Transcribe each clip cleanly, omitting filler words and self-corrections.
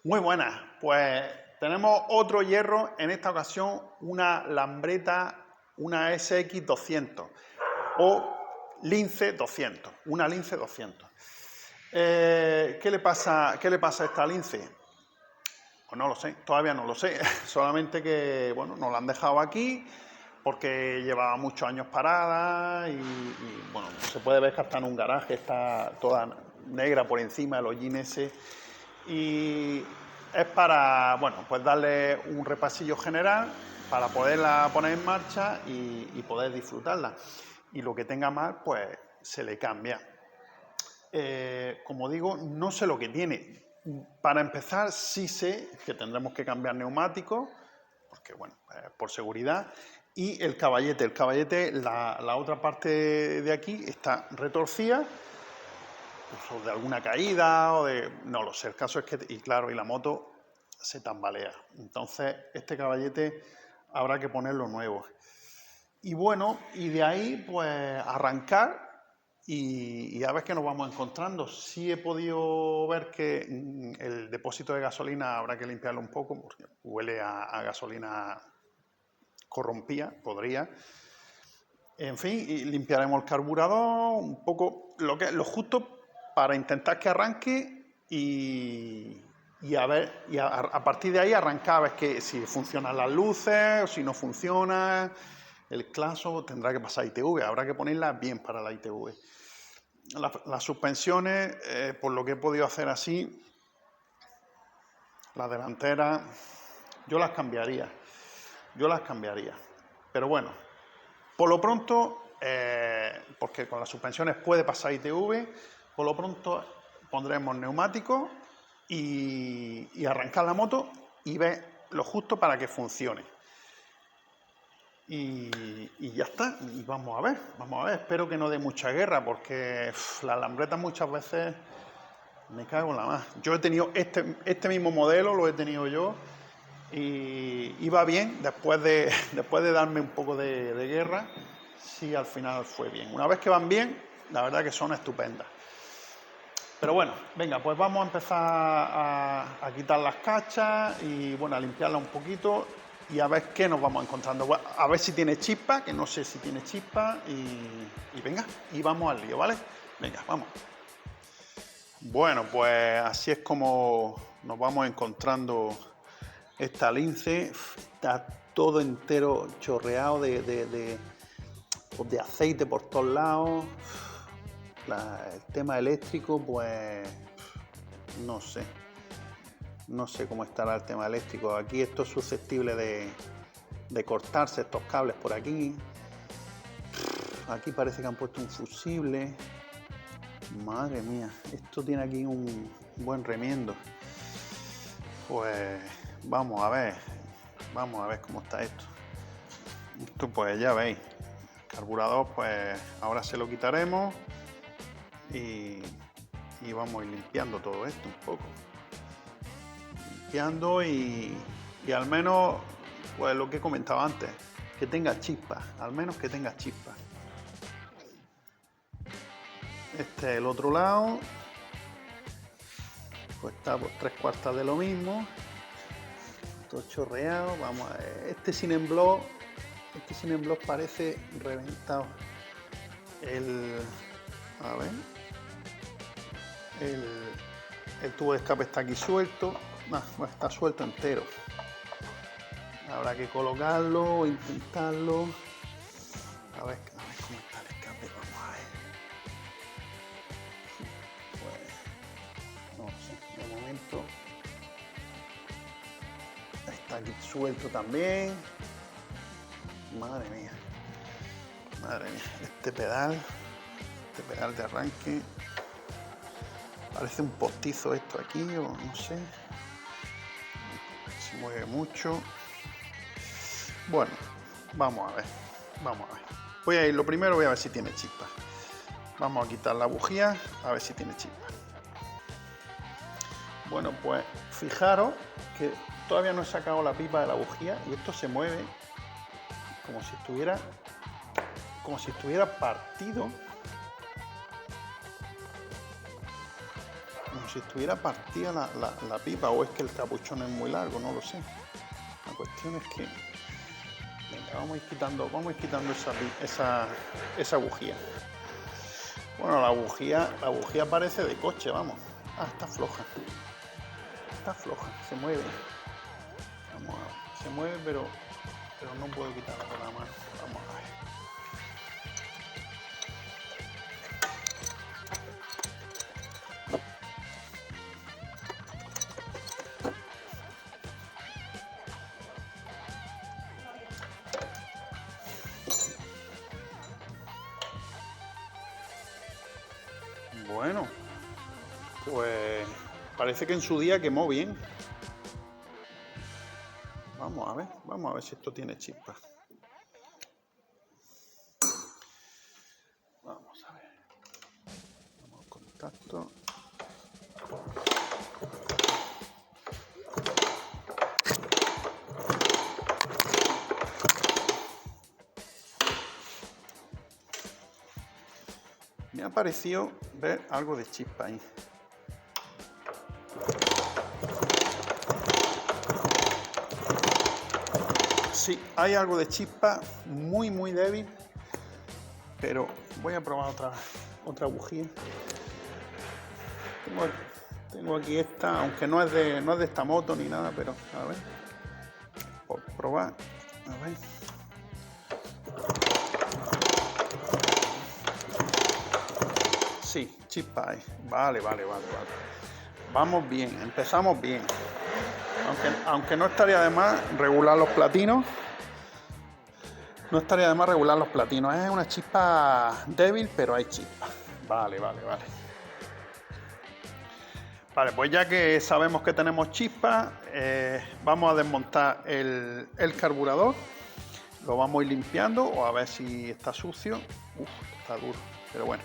Muy buenas, pues tenemos otro hierro, en esta ocasión una lambreta, una SX200 o Lince 200, una Lince 200. ¿Qué le pasa a esta Lince? Pues no lo sé, todavía no lo sé, solamente que bueno, nos la han dejado aquí porque llevaba muchos años parada y bueno, se puede ver que está en un garaje, está toda negra por encima, el hollín ese. Y es para, bueno, pues darle un repasillo general para poderla poner en marcha y poder disfrutarla. Y lo que tenga mal, pues se le cambia. Como digo, no sé lo que tiene. Para empezar, sí sé que tendremos que cambiar neumáticos, porque bueno, por seguridad. Y el caballete, la otra parte de aquí está retorcida, pues, o de alguna caída o de... no lo sé, el caso es que, y claro, y la moto se tambalea. Entonces, este caballete habrá que ponerlo nuevo. Y bueno, y de ahí, pues, arrancar y a ver qué nos vamos encontrando. Sí he podido ver que el depósito de gasolina habrá que limpiarlo un poco, porque huele a gasolina corrompida, podría. En fin, y limpiaremos el carburador, un poco lo justo para intentar que arranque y a ver, y a partir de ahí arrancar a ver que, si funcionan las luces o si no funciona. El claso tendrá que pasar a ITV, habrá que ponerla bien para la ITV. Las suspensiones, por lo que he podido hacer así, las delanteras, yo las cambiaría. Pero bueno, por lo pronto, porque con las suspensiones puede pasar ITV, por lo pronto pondremos neumáticos y arrancar la moto y ver lo justo para que funcione. Y ya está, y vamos a ver, espero que no dé mucha guerra, porque las lambretas muchas veces me cago en la más. Yo he tenido este mismo modelo, lo he tenido yo, y iba bien, después de darme un poco de guerra, sí, al final fue bien. Una vez que van bien, la verdad que son estupendas. Pero bueno, venga, pues vamos a empezar a quitar las cachas y bueno, a limpiarla un poquito y a ver qué nos vamos encontrando. A ver si tiene chispa, que no sé si tiene chispa, y venga, y vamos al lío, ¿vale? Venga, vamos. Bueno, pues así es como nos vamos encontrando esta Lince. Está todo entero chorreado de aceite por todos lados. El tema eléctrico, pues no sé. No sé cómo estará el tema eléctrico. Aquí esto es susceptible de cortarse, estos cables por aquí. Aquí parece que han puesto un fusible. Madre mía, esto tiene aquí un buen remiendo. Pues vamos a ver cómo está esto. Esto pues ya veis, el carburador pues ahora se lo quitaremos y vamos a ir limpiando todo esto un poco. Limpiando y al menos, pues lo que he comentado antes, que tenga chispa, al menos que tenga chispa. Este es el otro lado, pues está por 3/4 de lo mismo, todo chorreado. Vamos a ver, este sin block parece reventado. A ver, el tubo de escape está aquí suelto, está suelto entero. Habrá que colocarlo, intentarlo. A ver cómo está el escape, vamos a ver. Pues, no sé, de momento está aquí suelto también. Madre mía, este pedal de arranque, parece un postizo esto aquí, o no sé, se mueve mucho. Bueno, vamos a ver. Lo primero voy a ver si tiene chispa. Vamos a quitar la bujía, a ver si tiene chispa. Bueno, pues fijaros que todavía no he sacado la pipa de la bujía y esto se mueve como si estuviera partido. No si estuviera partida la pipa, o es que el capuchón es muy largo, no lo sé. La cuestión es que... Venga, vamos a ir quitando esa bujía. Bueno, la bujía parece de coche, vamos. Ah, está floja. Está floja, se mueve. Vamos a ver, se mueve, pero no puedo quitarla con la mano. Vamos a ver. Bueno, pues parece que en su día quemó bien. Vamos a ver si esto tiene chispas. Vamos a ver. Vamos al contacto. Me ha parecido ver algo de chispa ahí. Sí, hay algo de chispa muy débil, pero voy a probar otra bujía. Tengo aquí esta, aunque no es de esta moto ni nada, pero a ver, por probar, a ver. Sí, chispa ahí. Vale. Vamos bien, empezamos bien. Aunque no estaría de más regular los platinos. No estaría de más regular los platinos. Es una chispa débil, pero hay chispa. Vale. Vale, pues ya que sabemos que tenemos chispa, vamos a desmontar el carburador. Lo vamos a ir limpiando o a ver si está sucio. Está duro, pero bueno.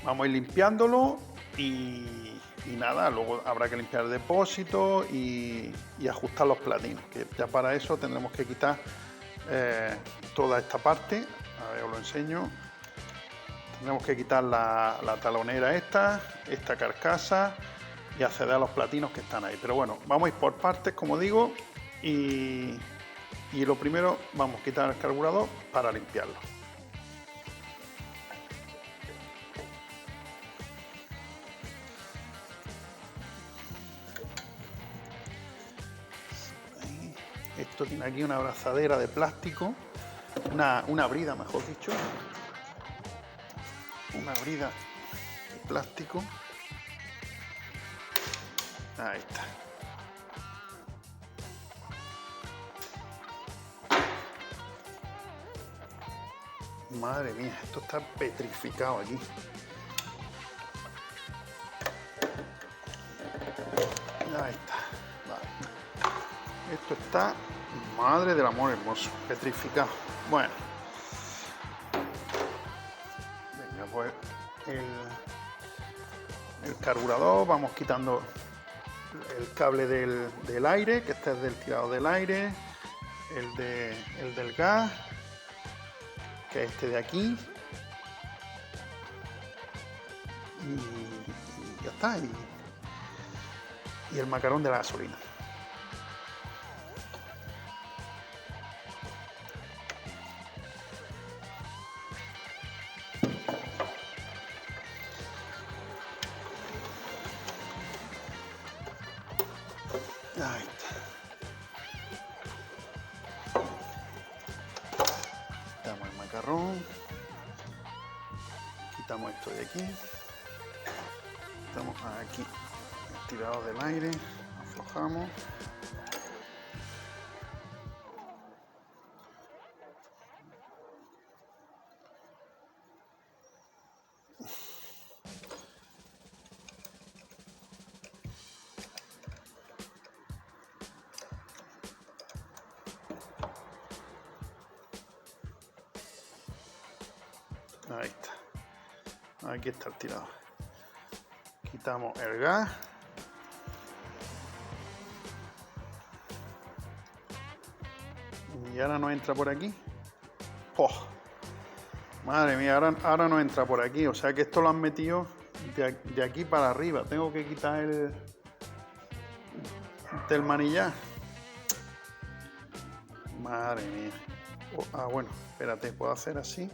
Vamos a ir limpiándolo y nada, luego habrá que limpiar el depósito y ajustar los platinos, que ya para eso tendremos que quitar toda esta parte. A ver, os lo enseño. Tendremos que quitar la talonera esta carcasa y acceder a los platinos que están ahí. Pero bueno, vamos a ir por partes, como digo, y lo primero vamos a quitar el carburador para limpiarlo. Esto tiene aquí una abrazadera de plástico, una brida, mejor dicho. Una brida de plástico. Ahí está. Madre mía, esto está petrificado aquí. Ahí está. Vale. Esto está, madre del amor hermoso, petrificado. Bueno. Venga, pues el carburador, vamos quitando el cable del aire, que este es del tirado del aire, el del gas, que es este de aquí, y ya está, y el macarón de la gasolina. Ahí está. Quitamos el macarrón. Quitamos esto de aquí. Quitamos aquí el tirador del aire. Aflojamos. Ahí está. Aquí está el tirador. Quitamos el gas. Y ahora no entra por aquí. ¡Oh! Madre mía, ahora no entra por aquí. O sea que esto lo han metido de aquí para arriba. Tengo que quitar del manillar. Madre mía. Bueno, espérate, puedo hacer así.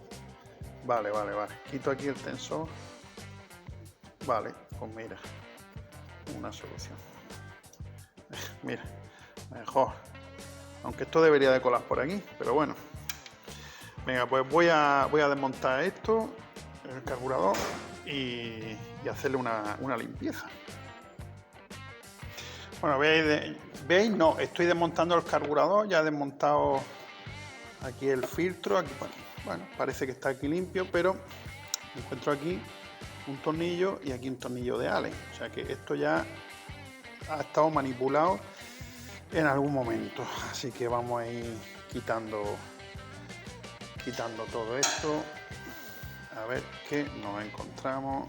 Vale. Quito aquí el tensor. Vale, pues mira, una solución. Mira, mejor. Aunque esto debería de colar por aquí, pero bueno. Venga, pues voy a desmontar esto, el carburador, y hacerle una limpieza. Bueno, ¿veis? No, estoy desmontando el carburador, ya he desmontado aquí el filtro, aquí, bueno, parece que está aquí limpio, pero encuentro aquí un tornillo y aquí un tornillo de Allen, o sea que esto ya ha estado manipulado en algún momento, así que vamos a ir quitando todo esto, a ver qué nos encontramos.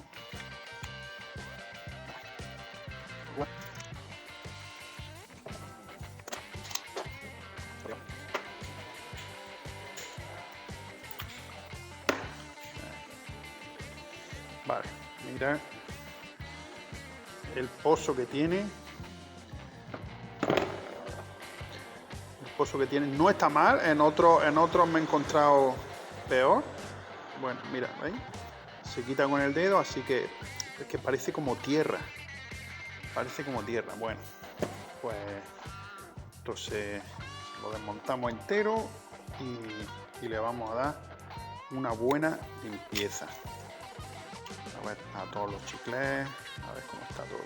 Vale, mira el pozo que tiene. El pozo que tiene no está mal, en otros me he encontrado peor. Bueno, mira, ¿veis? Se quita con el dedo, así que es que parece como tierra. Parece como tierra. Bueno, pues entonces lo desmontamos entero y le vamos a dar una buena limpieza. A ver, a todos los chicles, a ver cómo está todo.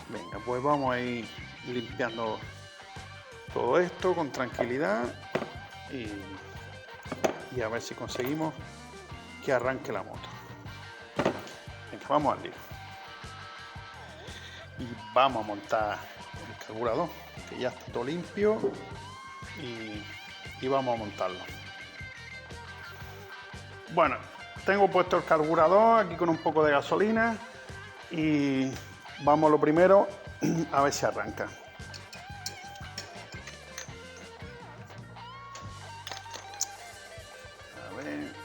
Venga, pues vamos a ir limpiando todo esto con tranquilidad y a ver si conseguimos que arranque la moto. Venga, vamos al lío. Y vamos a montar el carburador, que ya está todo limpio, y vamos a montarlo. Bueno, tengo puesto el carburador aquí con un poco de gasolina y vamos lo primero a ver si arranca. A ver.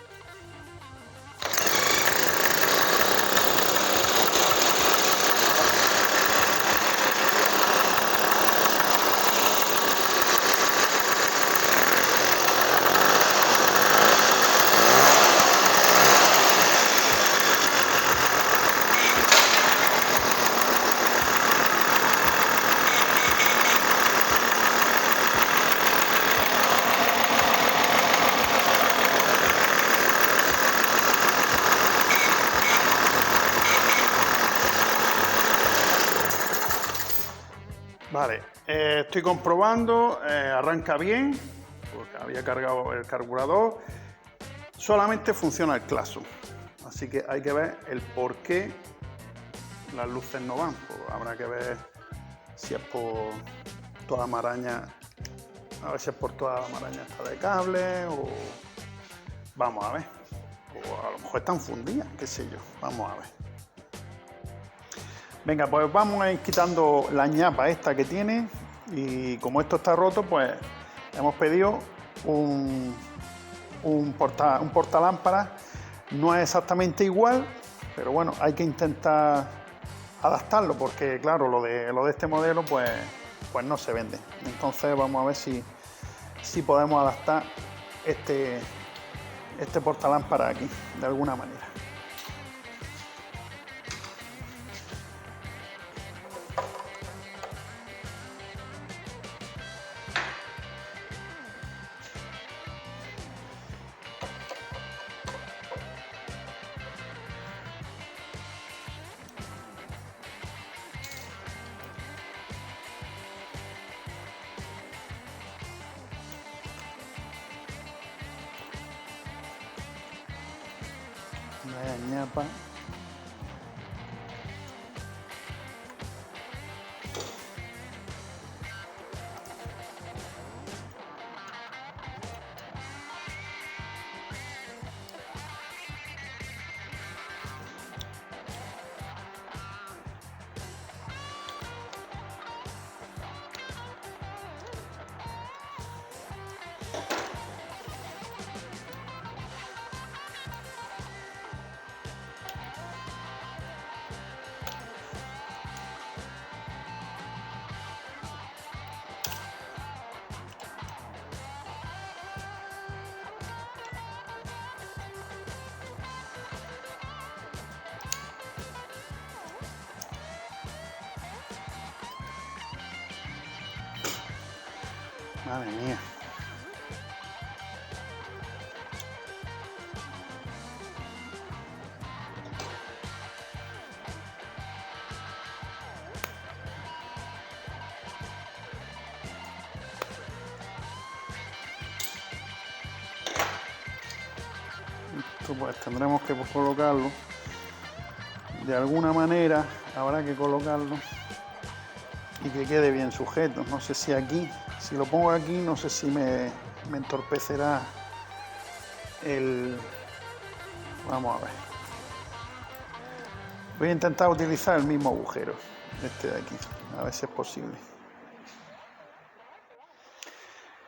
Vale, estoy comprobando, arranca bien, porque había cargado el carburador, solamente funciona el claxon, así que hay que ver el por qué las luces no van, pues habrá que ver si es por toda la maraña, a ver si es por toda la maraña esta de cable o vamos a ver, o a lo mejor están fundidas, qué sé yo, vamos a ver. Venga, pues vamos a ir quitando la ñapa esta que tiene y como esto está roto, pues hemos pedido un portalámparas. No es exactamente igual, pero bueno, hay que intentar adaptarlo porque claro, lo de este modelo pues no se vende. Entonces vamos a ver si podemos adaptar este portalámparas aquí de alguna manera. Vaya ñapa. Madre mía. Esto pues tendremos que colocarlo de alguna manera, habrá que colocarlo y que quede bien sujeto. No sé si aquí, si lo pongo aquí, no sé si me entorpecerá el... Vamos a ver. Voy a intentar utilizar el mismo agujero, este de aquí, a ver si es posible.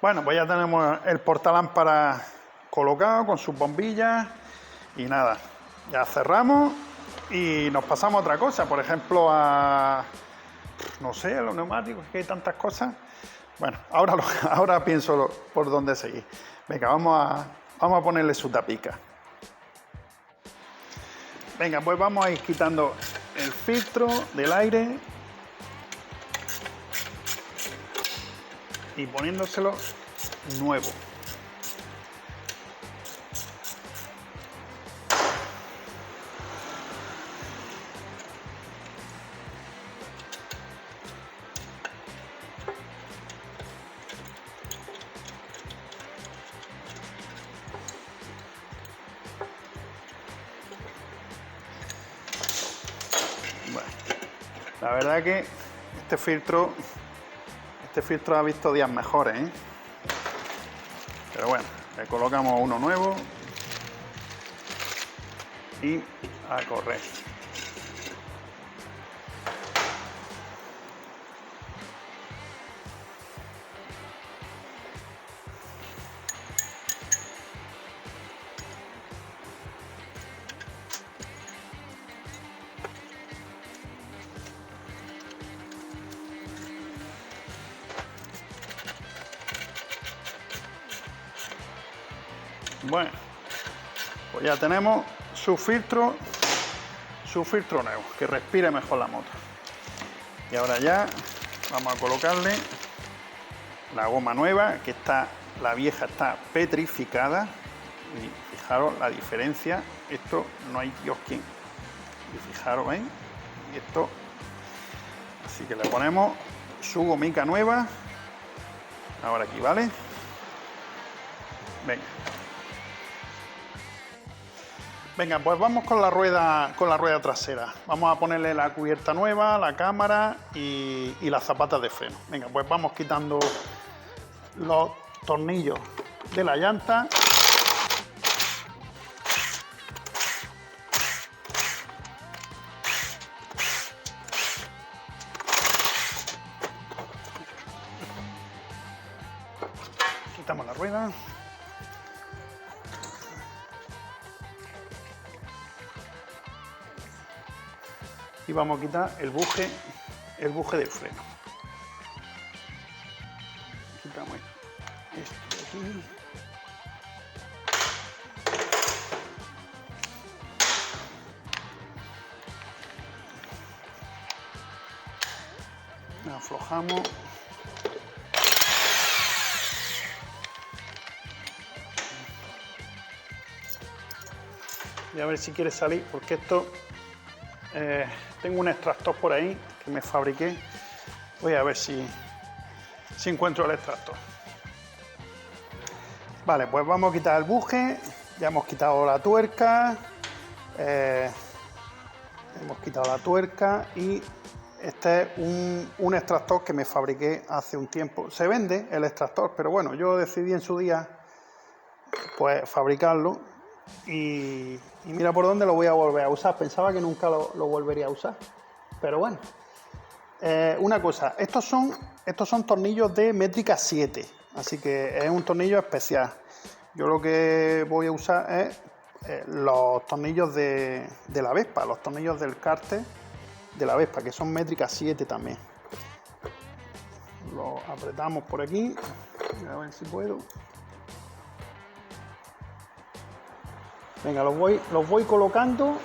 Bueno, pues ya tenemos el portalámpara colocado con sus bombillas y nada, ya cerramos y nos pasamos a otra cosa, por ejemplo a, no sé, a los neumáticos, que hay tantas cosas. Bueno, ahora pienso por dónde seguir. Venga, vamos a ponerle su tapica. Venga, pues vamos a ir quitando el filtro del aire y poniéndoselo nuevo. Bueno, la verdad que este filtro ha visto días mejores, ¿eh? Pero bueno, le colocamos uno nuevo y a correr. Bueno, pues ya tenemos su filtro nuevo, que respire mejor la moto. Y ahora ya vamos a colocarle la goma nueva, que la vieja está petrificada. Y fijaros la diferencia, esto no hay Dios quien. Y fijaros, ¿veis? Y esto, así que le ponemos su gomica nueva. Ahora aquí, ¿vale? Venga, pues vamos con la rueda trasera. Vamos a ponerle la cubierta nueva, la cámara y las zapatas de freno. Venga, pues vamos quitando los tornillos de la llanta. Quitamos la rueda. Y vamos a quitar el buje del freno. Quitamos esto de aquí. Aflojamos. Y a ver si quiere salir, porque esto... tengo un extractor por ahí que me fabriqué. Voy a ver si encuentro el extractor. Vale, pues vamos a quitar el buje. Ya hemos quitado la tuerca. Y este es un extractor que me fabriqué hace un tiempo. Se vende el extractor, pero bueno, yo decidí en su día pues fabricarlo. Y mira por dónde lo voy a volver a usar. Pensaba que nunca lo volvería a usar, pero bueno. Una cosa, estos son tornillos de métrica 7, así que es un tornillo especial. Yo lo que voy a usar es los tornillos de la Vespa, los tornillos del cárter de la Vespa, que son métrica 7 también. Lo apretamos por aquí, a ver si puedo. Venga, los voy colocando.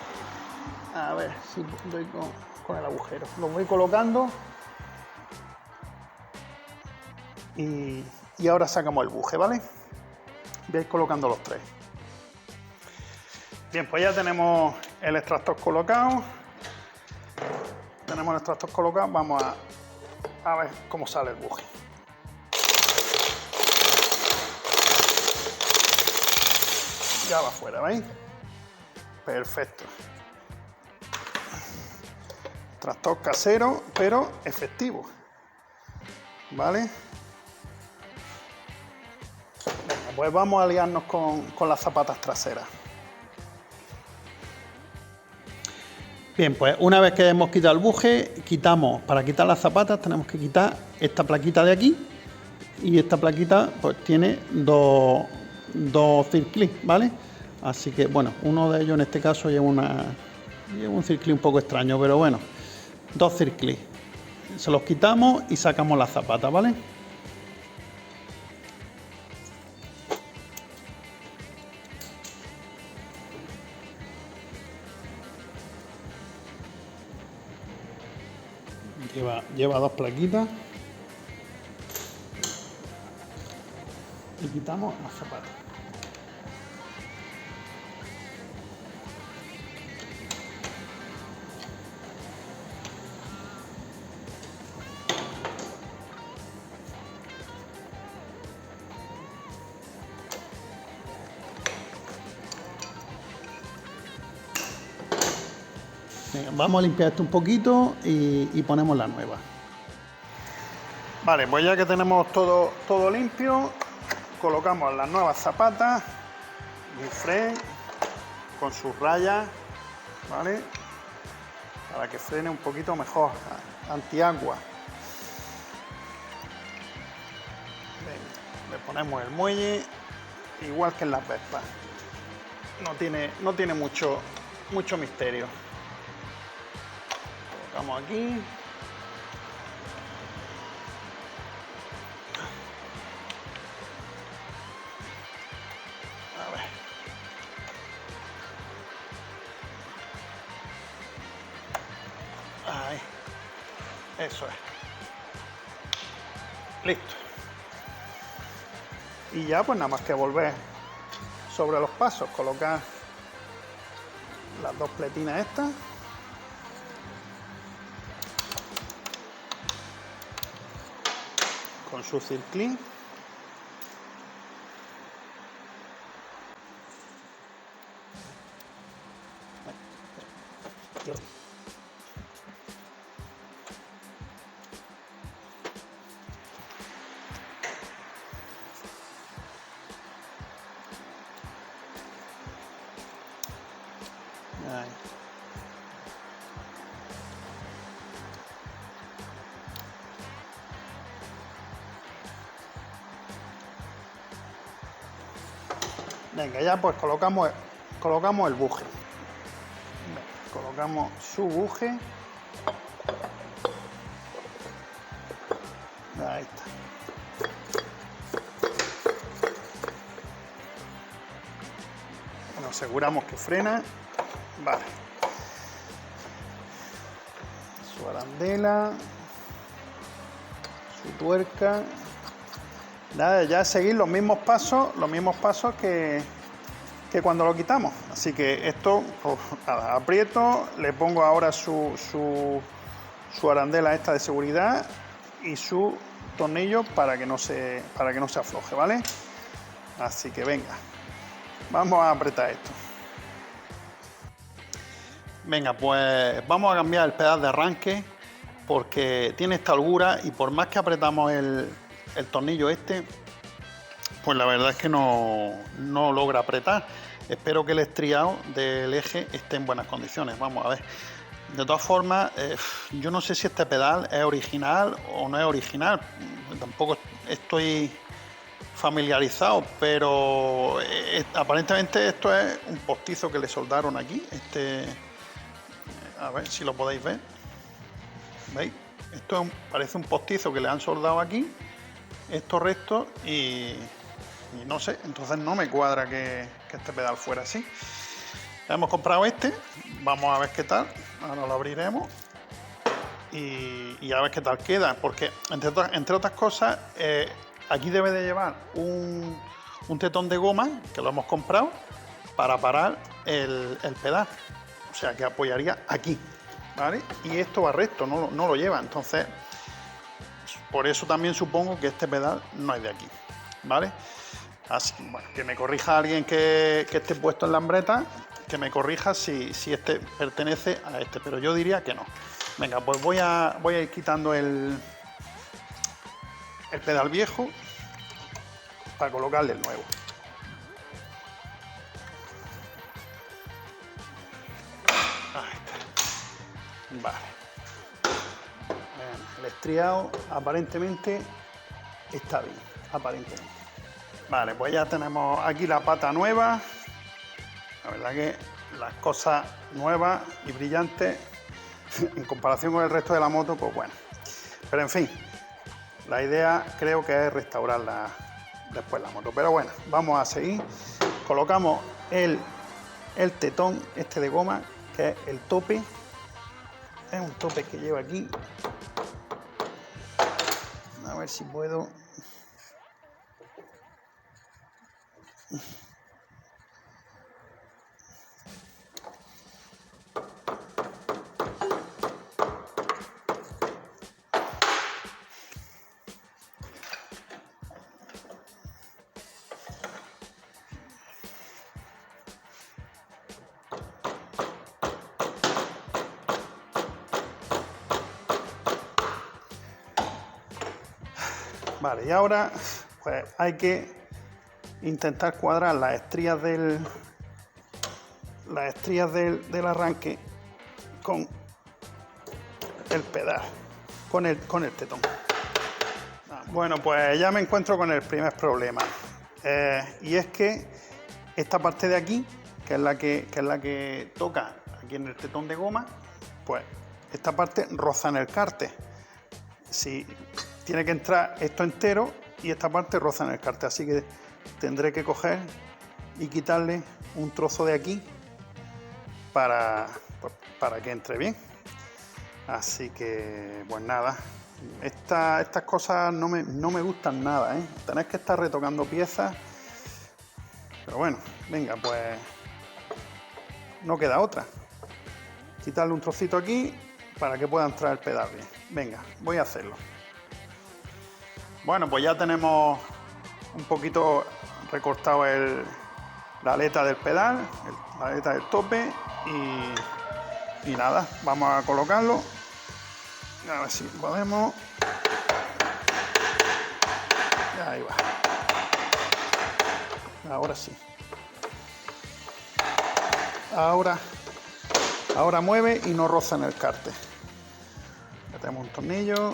A ver si doy con el agujero. Los voy colocando y y ahora sacamos el buje, ¿vale? Voy a ir colocando los tres. Bien, pues ya tenemos el extractor colocado. Tenemos el extractor colocado, vamos a ver cómo sale el buje. Ya va afuera, ¿veis? Perfecto. Extractor casero, pero efectivo. ¿Vale? Venga, pues vamos a liarnos con las zapatas traseras. Bien, pues una vez que hemos quitado el buje, quitamos, para quitar las zapatas tenemos que quitar esta plaquita de aquí, y esta plaquita pues tiene dos circlís, ¿vale? Así que bueno, uno de ellos en este caso lleva un circlí un poco extraño, pero bueno, dos circlís. Se los quitamos y sacamos las zapatas, ¿vale? Lleva dos plaquitas. Y quitamos las zapatas. Venga, vamos a limpiar esto un poquito y ponemos la nueva. Vale, pues ya que tenemos todo limpio, colocamos las nuevas zapatas, Mifren, con sus rayas, ¿vale? Para que frene un poquito mejor, antiagua. Le ponemos el muelle, igual que en las Vespas. No tiene mucho misterio. Colocamos aquí. A ver. Ahí. Eso es. Listo. Y ya pues nada más que volver sobre los pasos, colocar las dos pletinas estas. Con su circlín. Ahí. Venga, ya pues colocamos el buje. Venga, colocamos su buje. Ahí está. Nos aseguramos que frena. Vale. Su arandela. Su tuerca. Nada, ya seguir los mismos pasos que cuando lo quitamos. Así que esto, pues, nada, aprieto, le pongo ahora su arandela esta de seguridad y su tornillo para que no se afloje, ¿vale? Así que venga, vamos a apretar esto. Venga, pues vamos a cambiar el pedal de arranque porque tiene esta holgura y por más que apretamos el tornillo este, pues la verdad es que no logra apretar. Espero que el estriado del eje esté en buenas condiciones. Vamos a ver. De todas formas, yo no sé si este pedal es original o no es original. Tampoco estoy familiarizado, pero aparentemente esto es un postizo que le soldaron aquí. A ver si lo podéis ver. ¿Veis? Esto parece un postizo que le han soldado aquí. Estos restos y no sé, entonces no me cuadra que este pedal fuera así. Hemos comprado este, vamos a ver qué tal, ahora lo abriremos y a ver qué tal queda, porque entre otras cosas aquí debe de llevar un tetón de goma, que lo hemos comprado, para parar el pedal. O sea, que apoyaría aquí, ¿vale? Y esto va recto, no lo lleva. Entonces, por eso también supongo que este pedal no es de aquí, ¿vale? Así, bueno, que me corrija alguien que esté puesto en la hambreta, que me corrija si este pertenece a este, pero yo diría que no. Venga, pues voy a ir quitando el pedal viejo para colocarle el nuevo. Ahí está. Vale. El estriado aparentemente está bien, aparentemente. Vale, pues ya tenemos aquí la pata nueva. La verdad que las cosas nuevas y brillantes en comparación con el resto de la moto, pues bueno. Pero en fin, la idea creo que es restaurarla después la moto. Pero bueno, vamos a seguir. Colocamos el tetón este de goma, que es el tope. Es un tope que lleva aquí. A ver si puedo. Vale, y ahora pues hay que intentar cuadrar las estrías del arranque con el pedal, con el tetón. Bueno, pues ya me encuentro con el primer problema, y es que esta parte de aquí, que es la que toca aquí en el tetón de goma, pues esta parte roza en el cárter. Si tiene que entrar esto entero y esta parte roza en el cárter, así que tendré que coger y quitarle un trozo de aquí para que entre bien. Así que pues nada, estas cosas no me gustan nada, ¿eh? Tenéis que estar retocando piezas, pero bueno, venga, pues no queda otra. Quitarle un trocito aquí para que pueda entrar el pedal bien. Venga, voy a hacerlo. Bueno, pues ya tenemos un poquito recortado la aleta del pedal, la aleta del tope, y nada, vamos a colocarlo. A ver si podemos. Ahí va. Ahora sí. Ahora mueve y no roza en el cárter. Metemos un tornillo.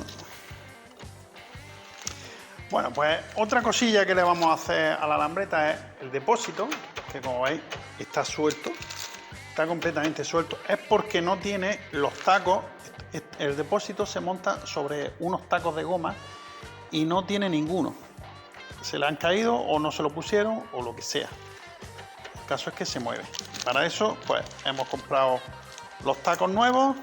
Bueno, pues otra cosilla que le vamos a hacer a la lambreta es el depósito, que como veis está suelto, está completamente suelto. Es porque no tiene los tacos. El depósito se monta sobre unos tacos de goma y no tiene ninguno. Se le han caído o no se lo pusieron o lo que sea. El caso es que se mueve. Para eso, pues hemos comprado los tacos nuevos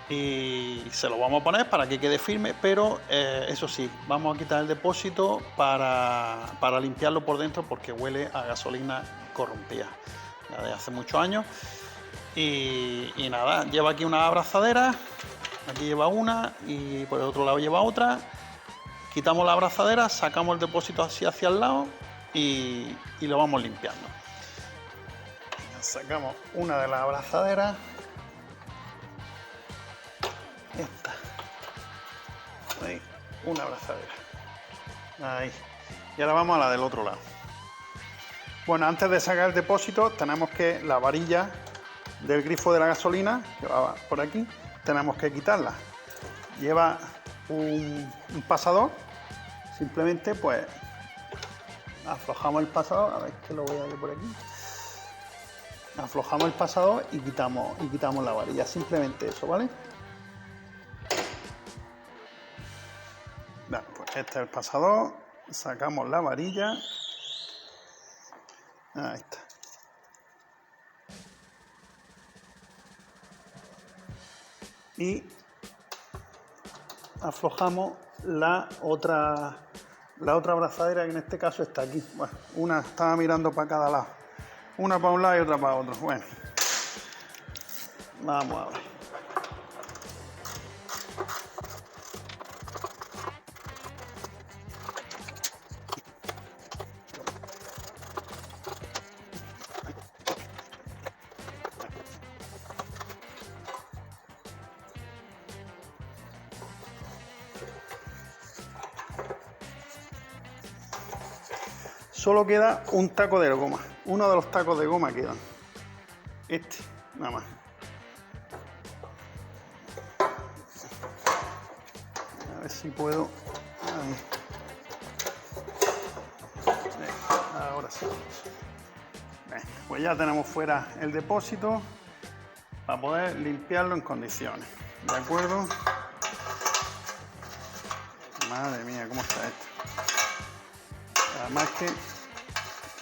y se los vamos a poner para que quede firme, pero eso sí, vamos a quitar el depósito para limpiarlo por dentro, porque huele a gasolina corrompida ya de hace muchos años. Y nada, lleva aquí una abrazadera, aquí lleva una y por el otro lado lleva otra. Quitamos la abrazadera, sacamos el depósito así hacia el lado y lo vamos limpiando. Sacamos una de las abrazaderas. Esta. Ahí, una abrazadera. Ahí. Y ahora vamos a la del otro lado. Bueno, antes de sacar el depósito, tenemos que la varilla del grifo de la gasolina, que va por aquí, tenemos que quitarla. Lleva un pasador. Simplemente pues aflojamos el pasador, a ver que lo voy a ir por aquí. Aflojamos el pasador y quitamos la varilla, simplemente eso, ¿vale? Bueno, pues este es el pasador, sacamos la varilla. Ahí está. Y aflojamos la otra la otra abrazadera, que en este caso está aquí. Bueno, una estaba mirando para cada lado. Una para un lado y otra para otro. Bueno, vamos a ver. Solo queda un taco de goma. Uno de los tacos de goma quedan. Este, nada más. A ver si puedo. Ahora sí. Pues ya tenemos fuera el depósito para poder limpiarlo en condiciones. ¿De acuerdo? Madre mía, cómo está esto. Además que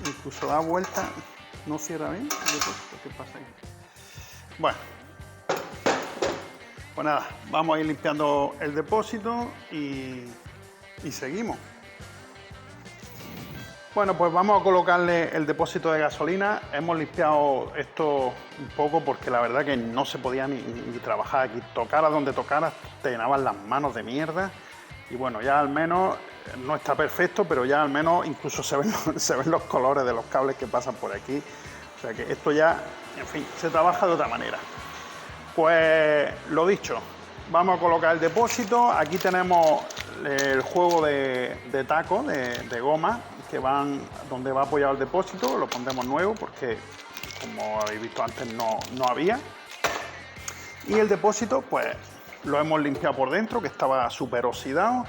incluso da vuelta, no cierra bien el depósito. ¿Qué pasa aquí? Bueno, pues nada, vamos a ir limpiando el depósito y seguimos. Bueno, pues vamos a colocarle el depósito de gasolina. Hemos limpiado esto un poco porque la verdad que no se podía ni trabajar aquí. Tocara donde tocara, te llenaban las manos de mierda. Y bueno, ya al menos no está perfecto, pero ya al menos incluso se ven los colores de los cables que pasan por aquí. O sea que esto ya, en fin, se trabaja de otra manera. Pues lo dicho, vamos a colocar el depósito. Aquí tenemos el juego de tacos, de goma, que van donde va apoyado el depósito. Lo pondremos nuevo porque, como habéis visto antes, no había. Y el depósito, pues lo hemos limpiado por dentro, que estaba súper oxidado.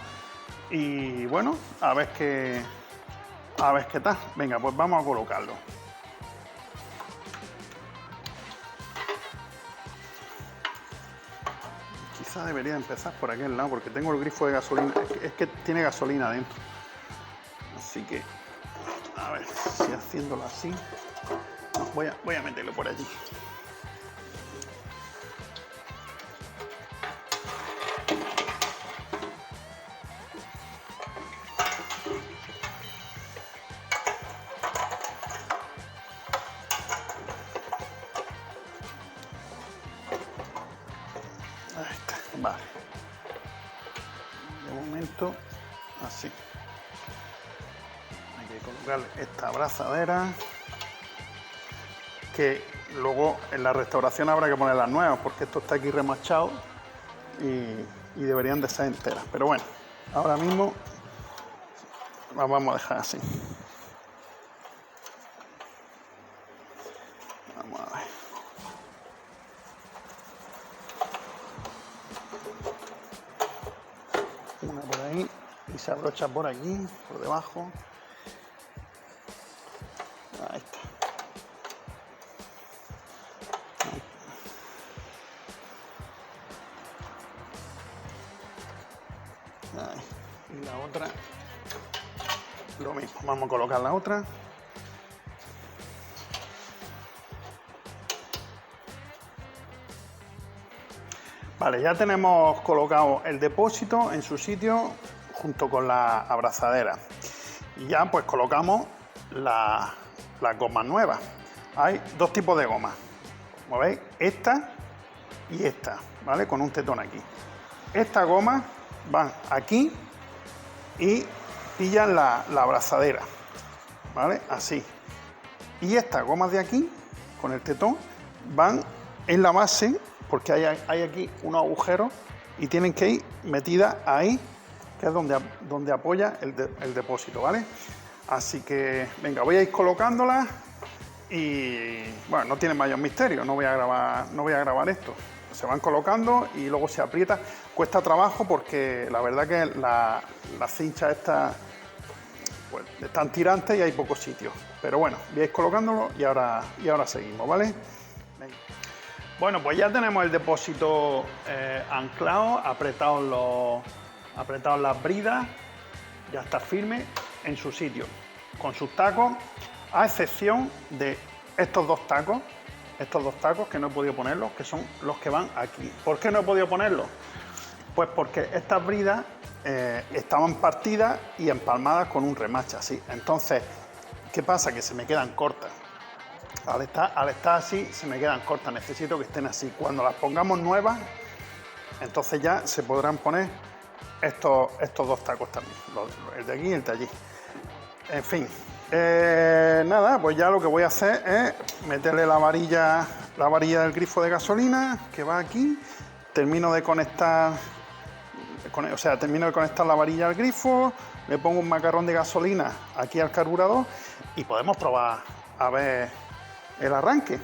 Y bueno, a ver qué tal. Venga, pues vamos a colocarlo. Quizá debería empezar por aquel lado, porque tengo el grifo de gasolina. Es que tiene gasolina dentro. Así que, a ver si haciéndolo así. Voy a meterlo por allí. Ahí está, vale. De momento, así. Hay que colocar esta abrazadera, que luego en la restauración habrá que poner las nuevas, porque esto está aquí remachado y deberían de ser enteras. Pero bueno, ahora mismo las vamos a dejar así. Vamos a ver. Una por ahí y se abrocha por aquí, por debajo. Ahí está. Ahí. Y la otra, lo mismo. Vamos a colocar la otra. Vale, ya tenemos colocado el depósito en su sitio junto con la abrazadera. Y ya pues colocamos las gomas nuevas. Hay dos tipos de gomas. Como veis, esta y esta, ¿vale? Con un tetón aquí. Estas gomas van aquí y pillan la abrazadera, ¿vale? Así. Y estas gomas de aquí, con el tetón, van en la base, porque hay aquí unos agujeros y tienen que ir metidas ahí, que es donde apoya el depósito, ¿vale? Así que, venga, voy a ir colocándolas y, bueno, no tiene mayor misterio, no voy a grabar esto. Se van colocando y luego se aprieta. Cuesta trabajo porque la verdad que las cinchas estas pues, están tirantes y hay pocos sitios. Pero bueno, voy a ir colocándolo y ahora seguimos, ¿vale? Venga. Bueno, pues ya tenemos el depósito anclado, apretados las bridas, ya está firme en su sitio, con sus tacos, a excepción de estos dos tacos que no he podido ponerlos, que son los que van aquí. ¿Por qué no he podido ponerlos? Pues porque estas bridas estaban partidas y empalmadas con un remache así. Entonces, ¿qué pasa? Que se me quedan cortas. Al estar así, se me quedan cortas. Necesito que estén así. Cuando las pongamos nuevas, entonces ya se podrán poner estos dos tacos también. El de aquí y el de allí. En fin. Nada, pues ya lo que voy a hacer es meterle la varilla del grifo de gasolina que va aquí. Termino de conectar la varilla al grifo, le pongo un macarrón de gasolina aquí al carburador y podemos probar a ver el arranque.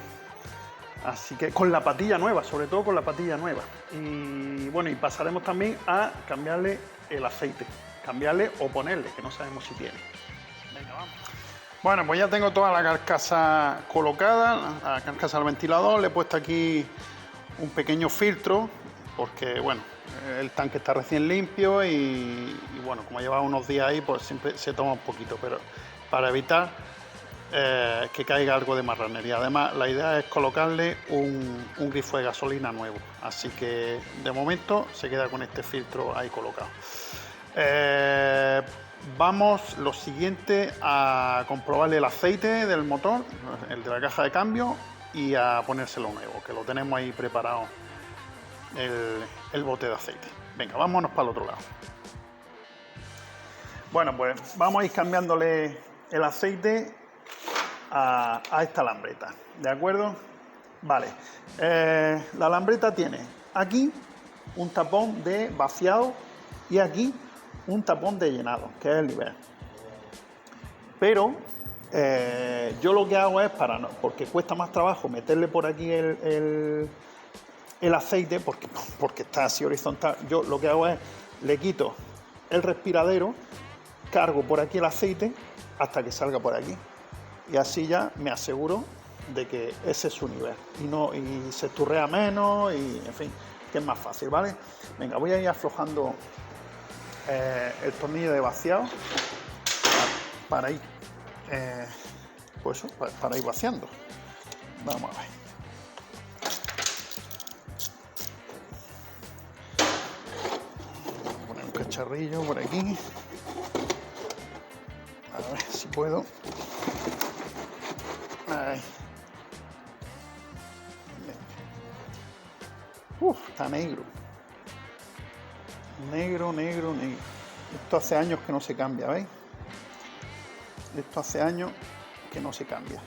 Así que con la patilla nueva, sobre todo con la patilla nueva. Y bueno, y pasaremos también a cambiarle el aceite, cambiarle o ponerle, que no sabemos si tiene. Venga, vamos. Bueno, pues ya tengo toda la carcasa colocada, la carcasa del ventilador, le he puesto aquí un pequeño filtro, porque bueno, el tanque está recién limpio y bueno, como lleva unos días ahí, pues siempre se toma un poquito, pero para evitar que caiga algo de marranería. Además, la idea es colocarle un grifo de gasolina nuevo, así que de momento se queda con este filtro ahí colocado. Vamos lo siguiente a comprobarle el aceite del motor, el de la caja de cambio, y a ponérselo nuevo, que lo tenemos ahí preparado el bote de aceite. Venga, vámonos para el otro lado. Bueno, pues vamos a ir cambiándole el aceite a esta lambreta, ¿de acuerdo? Vale, la lambreta tiene aquí un tapón de vaciado y aquí un tapón de llenado, que es el nivel. Pero yo lo que hago es, porque cuesta más trabajo meterle por aquí el aceite, porque está así horizontal, yo lo que hago es, le quito el respiradero, cargo por aquí el aceite hasta que salga por aquí. Y así ya me aseguro de que ese es su nivel. Y se esturrea menos y, en fin, que es más fácil, ¿vale? Venga, voy a ir aflojando el tornillo de vaciado para ir, para ir vaciando. Vamos a ver. Voy a poner un cacharrillo por aquí. A ver si puedo. Ahí. Está negro. Negro. Esto hace años que no se cambia, ¿veis? Esto hace años que no se cambia.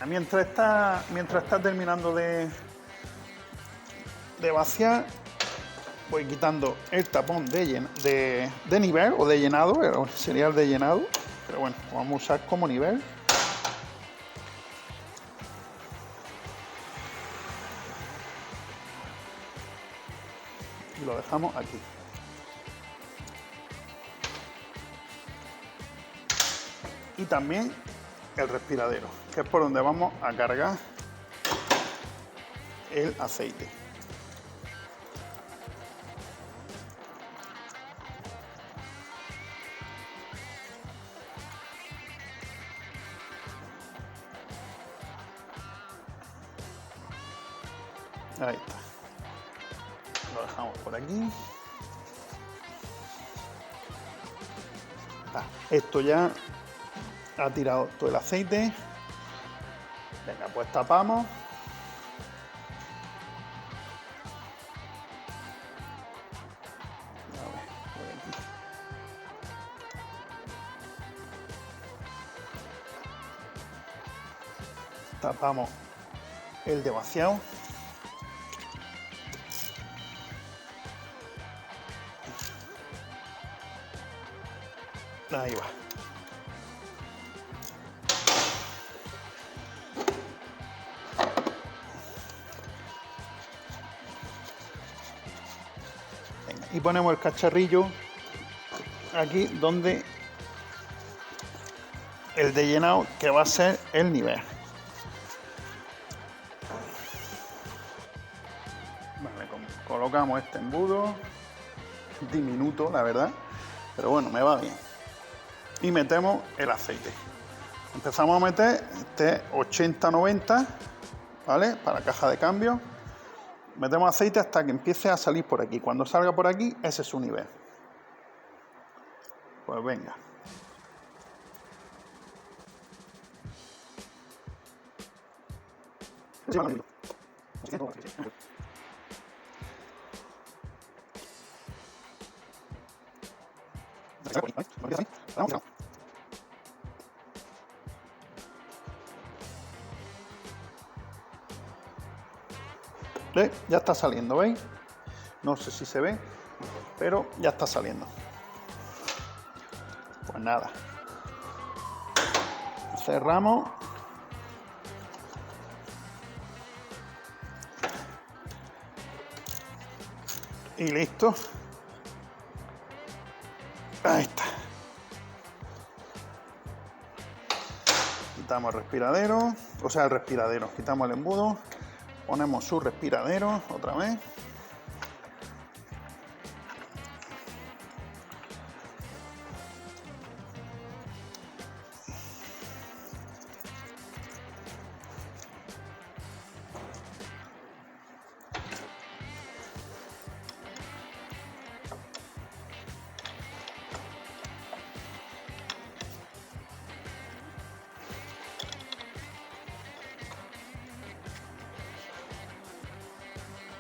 Mientras está terminando de vaciar, voy quitando el tapón de nivel o de llenado, sería el de llenado, pero bueno, lo vamos a usar como nivel. Y lo dejamos aquí. Y también el respiradero, que es por donde vamos a cargar el aceite. Ahí está. Lo dejamos por aquí. Esto ya ha tirado todo el aceite. Venga, pues tapamos. A ver, por aquí. Tapamos el de vaciado. Ahí va. Venga, y ponemos el cacharrillo aquí donde el de llenado, que va a ser el nivel. Vale, colocamos este embudo, diminuto la verdad, pero bueno, me va bien. Y metemos el aceite. Empezamos a meter este 80-90, ¿vale? Para caja de cambio. Metemos aceite hasta que empiece a salir por aquí. Cuando salga por aquí, ese es su nivel. Pues venga. Ya está saliendo, ¿veis? No sé si se ve, pero ya está saliendo. Pues nada. Cerramos. Y listo. Ahí está. Quitamos el respiradero, o sea, el respiradero. Quitamos el embudo. Ponemos su respiradero otra vez.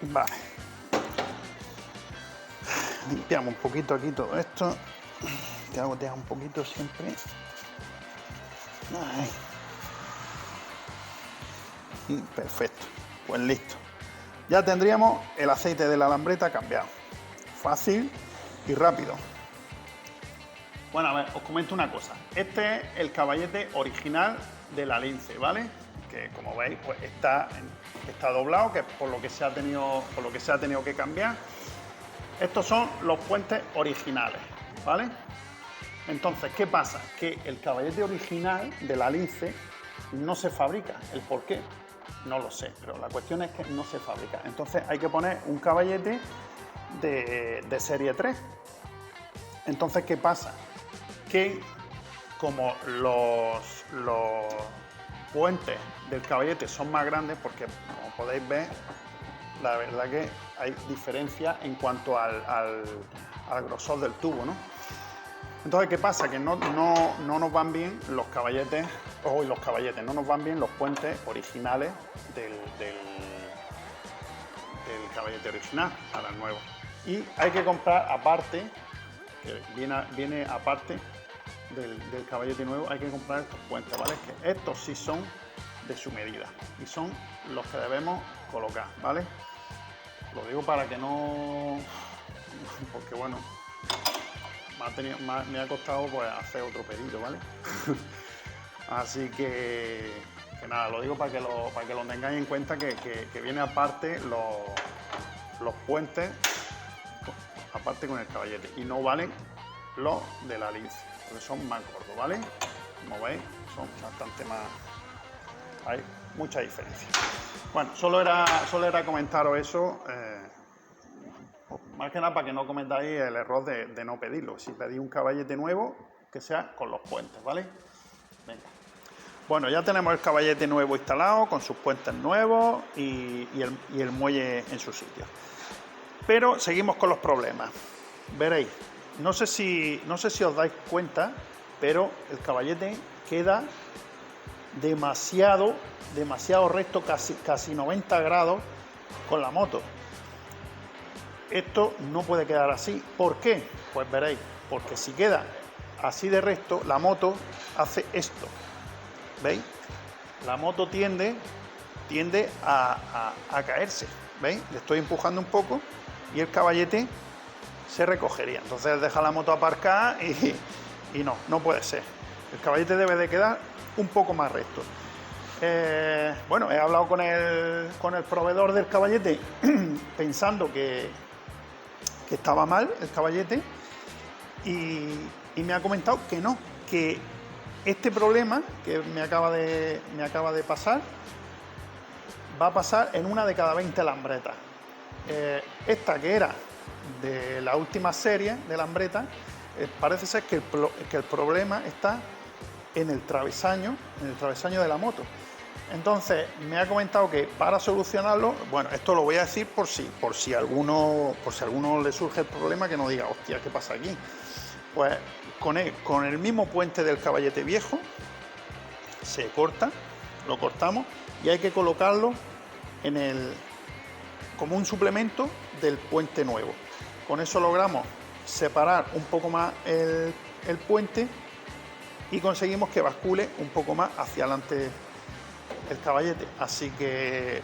Vale. Limpiamos un poquito aquí todo esto. Que agotea un poquito siempre. Ahí. Y perfecto. Pues listo. Ya tendríamos el aceite de la lambreta cambiado. Fácil y rápido. Bueno, a ver, os comento una cosa. Este es el caballete original de la Lince, ¿vale? Que como veis, pues está doblado, que es por lo que se ha tenido que cambiar. Estos son los puentes originales, ¿vale? Entonces, ¿qué pasa? Que el caballete original de la Lince no se fabrica. ¿El por qué? No lo sé, pero la cuestión es que no se fabrica. Entonces hay que poner un caballete de serie 3. Entonces, ¿qué pasa? Que como los puentes del caballete son más grandes, porque como podéis ver, la verdad que hay diferencia en cuanto al grosor del tubo, ¿no? Entonces, ¿qué pasa? Que no nos van bien los caballetes, no nos van bien los puentes originales del caballete original para el nuevo. Y hay que comprar aparte, que viene aparte del caballete nuevo, hay que comprar estos puentes, ¿vale? Que estos sí son de su medida y son los que debemos colocar, ¿vale? Lo digo para que no... porque bueno, me ha costado pues hacer otro pedido, ¿vale? Así que nada, lo digo para que lo tengáis en cuenta, que viene aparte los puentes, aparte con el caballete, y no valen los de la Lince, porque son más gordos, ¿vale? Como veis, son bastante más... hay mucha diferencia. Bueno, solo era comentaros eso, más que nada para que no cometáis el error de no pedirlo. Si pedís un caballete nuevo, que sea con los puentes, ¿vale? Venga. Bueno, ya tenemos el caballete nuevo instalado, con sus puentes nuevos y el muelle en su sitio. Pero seguimos con los problemas. Veréis, no sé si os dais cuenta, pero el caballete queda demasiado recto, casi 90 grados con la moto. Esto no puede quedar así. ¿Por qué? Pues veréis, porque si queda así de recto, la moto hace esto. ¿Veis? La moto tiende a caerse. ¿Veis? Le estoy empujando un poco y el caballete se recogería. Entonces deja la moto aparcada y no puede ser. El caballete debe de quedar un poco más recto. Bueno, he hablado con el proveedor del caballete pensando que estaba mal el caballete y me ha comentado que no, que este problema que me acaba de pasar va a pasar en una de cada 20 lambretas. Esta que era de la última serie de lambreta, parece ser que el problema está en el travesaño de la moto. Entonces me ha comentado que para solucionarlo, bueno, esto lo voy a decir por si a alguno le surge el problema, que no diga, hostia, ¿qué pasa aquí? Pues con el mismo puente del caballete viejo se corta, lo cortamos y hay que colocarlo como un suplemento del puente nuevo. Con eso logramos separar un poco más el puente y conseguimos que bascule un poco más hacia adelante el caballete. Así que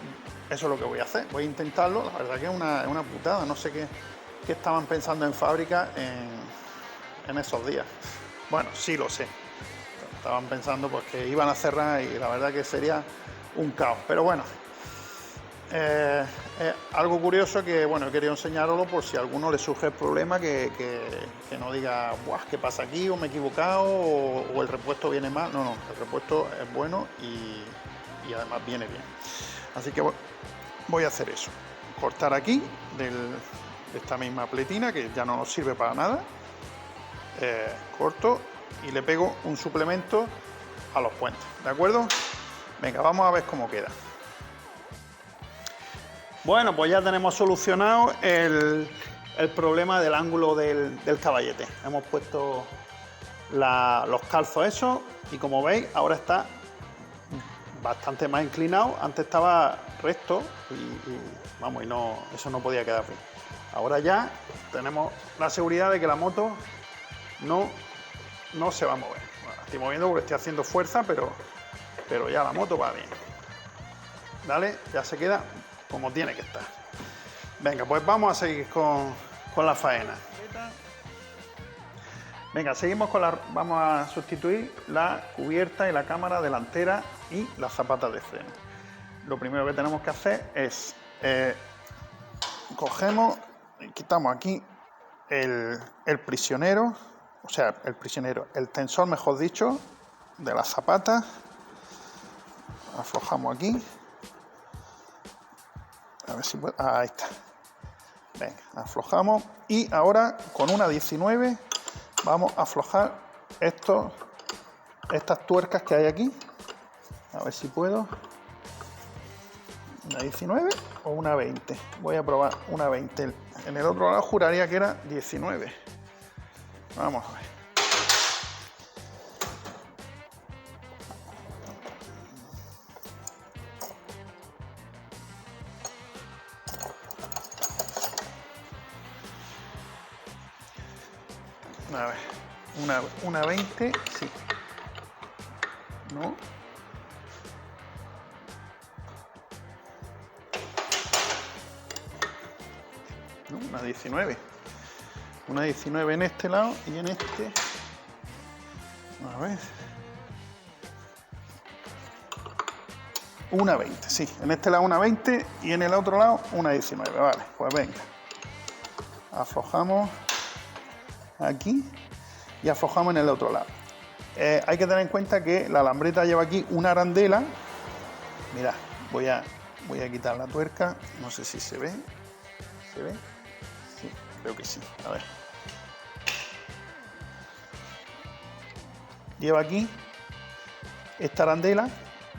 eso es lo que voy a hacer. Voy a intentarlo. La verdad que es una putada. No sé qué estaban pensando en fábrica en esos días. Bueno, sí lo sé. Estaban pensando pues que iban a cerrar y la verdad que sería un caos. Pero bueno, algo curioso que bueno, he querido enseñaroslo por si a alguno le surge el problema, que no diga, ¡buah! ¿Qué pasa aquí? ¿O me he equivocado? ¿O el repuesto viene mal? No, el repuesto es bueno y además viene bien. Así que voy a hacer eso. Cortar aquí de esta misma pletina que ya no nos sirve para nada. Corto y le pego un suplemento a los puentes, ¿de acuerdo? Venga, vamos a ver cómo queda. Bueno, pues ya tenemos solucionado el problema del ángulo del caballete. Hemos puesto los calzos esos y como veis ahora está bastante más inclinado. Antes estaba recto y vamos, eso no podía quedar bien. Ahora ya tenemos la seguridad de que la moto no se va a mover. Bueno, estoy moviendo porque estoy haciendo fuerza, pero ya la moto va bien. ¿Vale? Ya se queda como tiene que estar. Venga, pues vamos a seguir con la faena. Venga, seguimos vamos a sustituir la cubierta y la cámara delantera y las zapatas de freno. Lo primero que tenemos que hacer es cogemos y quitamos aquí el prisionero, o sea, el tensor, mejor dicho, de las zapatas. Aflojamos aquí. A ver si puedo. Ahí está. Venga, aflojamos y ahora con una 19 vamos a aflojar estas tuercas que hay aquí. A ver si puedo. ¿Una 19 o una 20? Voy a probar una 20. En el otro lado juraría que era 19. Vamos a ver. A ver, una 20, sí. ¿No? No, una 19. Una 19 en este lado y en este. A ver. Una 20, sí. En este lado una 20 y en el otro lado una 19. Vale, pues venga. Aflojamos aquí y aflojamos en el otro lado. Hay que tener en cuenta que la lambreta lleva aquí una arandela. Mirad, voy a quitar la tuerca. No sé si se ve. ¿Se ve? Sí, creo que sí. A ver. Lleva aquí esta arandela,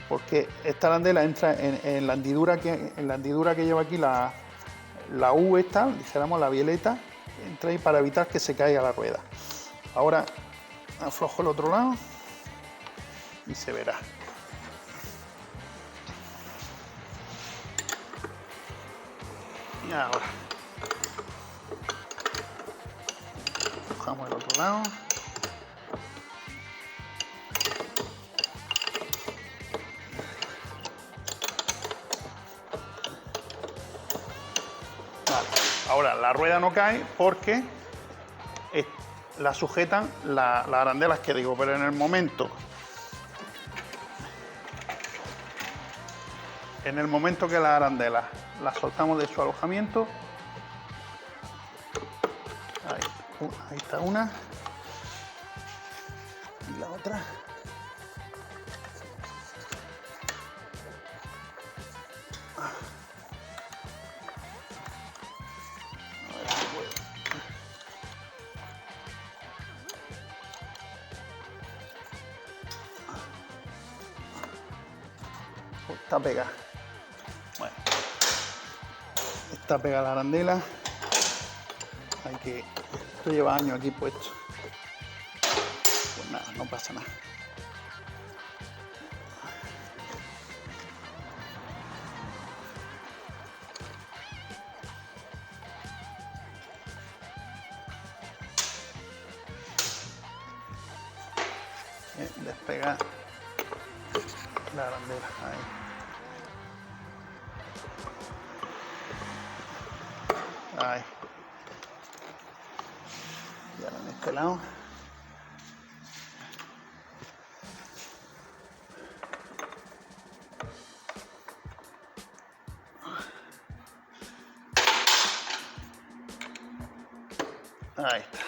porque esta arandela entra en la hendidura que lleva aquí la U esta, dijéramos la violeta, entra ahí para evitar que se caiga la rueda. Ahora aflojo el otro lado y se verá. Y ahora aflojamos el otro lado. Vale. Ahora la rueda no cae porque la sujetan las arandelas que digo, pero en el momento que las arandelas las soltamos de su alojamiento, ahí está una y la otra. Está pegada. Bueno, está pegada la arandela. Esto lleva años aquí puesto. Pues nada, no pasa nada. Despegar la arandela. Ahí. Y ahora en este lado. Ahí está.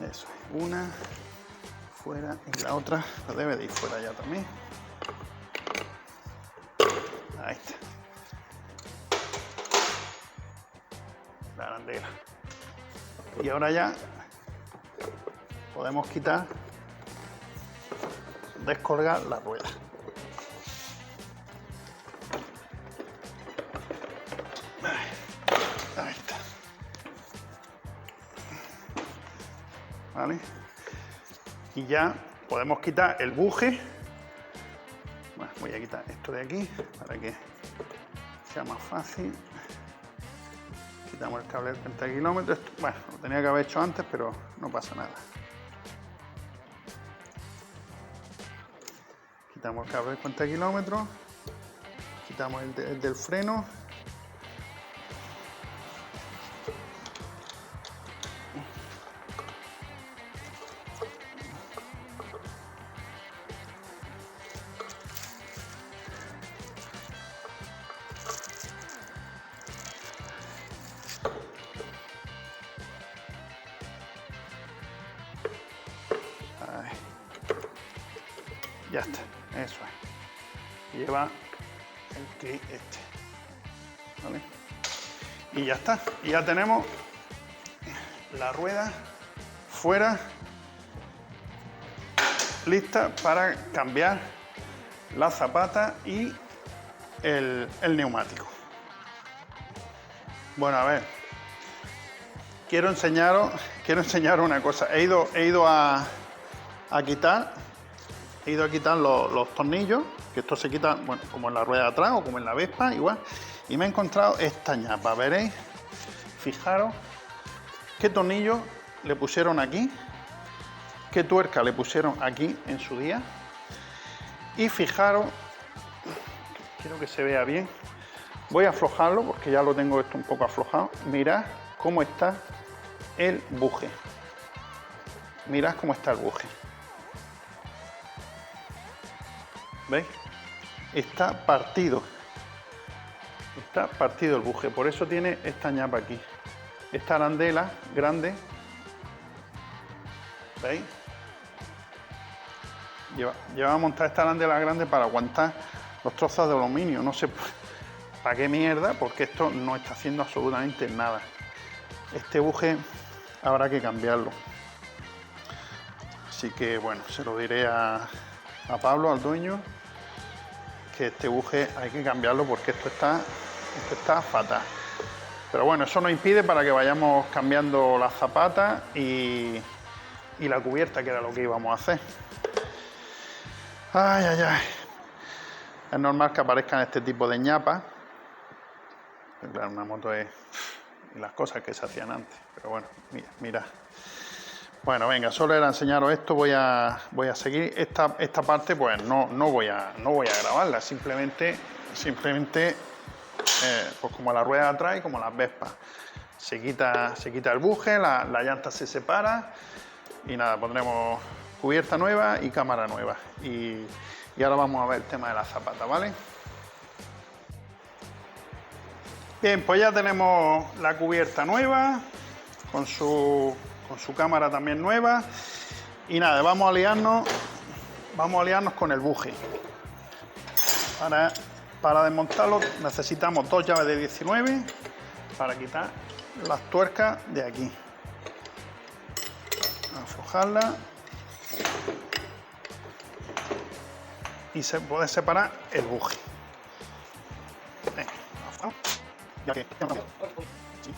Eso, una fuera y la otra debe de ir fuera ya también. Ahí está. La arandela. Y ahora ya podemos quitar, descolgar la rueda. Ahí está. ¿Vale? Y ya podemos quitar el buje. Bueno, voy a quitar esto de aquí para que sea más fácil. Quitamos el cable de 30 kilómetros. Bueno, lo tenía que haber hecho antes, pero no pasa nada. Quitamos el cable de 50 kilómetros. Quitamos el del freno. Ahí. Ya está, eso es. Lleva el clip este. ¿Vale? Y ya está. Y ya tenemos la rueda fuera, lista para cambiar la zapata y el neumático. Bueno, a ver, quiero enseñaros una cosa. He ido a quitar los tornillos, que esto se quita, bueno, como en la rueda de atrás o como en la Vespa, igual. Y me he encontrado esta ñapa, veréis. Fijaros qué tornillo le pusieron aquí, qué tuerca le pusieron aquí en su día. Y fijaros, quiero que se vea bien. Voy a aflojarlo porque ya lo tengo esto un poco aflojado. Mirad cómo está el buje. Mirad cómo está el buje. ¿Veis? Está partido. Está partido el buje. Por eso tiene esta ñapa aquí. Esta arandela grande. ¿Veis? Lleva a montar esta arandela grande para aguantar los trozos de aluminio. No sé para qué mierda, porque esto no está haciendo absolutamente nada. Este buje habrá que cambiarlo. Así que bueno, se lo diré a Pablo, al dueño, que este buje hay que cambiarlo porque esto está fatal. Pero bueno, eso nos impide para que vayamos cambiando las zapatas y la cubierta, que era lo que íbamos a hacer. Ay, ay, ay. Es normal que aparezcan este tipo de ñapas. Claro, una moto es las cosas que se hacían antes. Pero bueno, mira. Bueno, venga, solo era enseñaros esto. Voy a seguir esta parte, pues no voy a grabarla. Simplemente pues como la rueda de atrás y como las Vespas. Se quita el buje, la llanta se separa y nada, pondremos cubierta nueva y cámara nueva. Y ahora vamos a ver el tema de la zapata, ¿vale? Bien, pues ya tenemos la cubierta nueva, con su cámara también nueva. Y nada, vamos a liarnos con el buje. Para desmontarlo necesitamos 2 llaves de 19 para quitar las tuercas de aquí. aflojarla y se puede separar el buje. Ya que sí.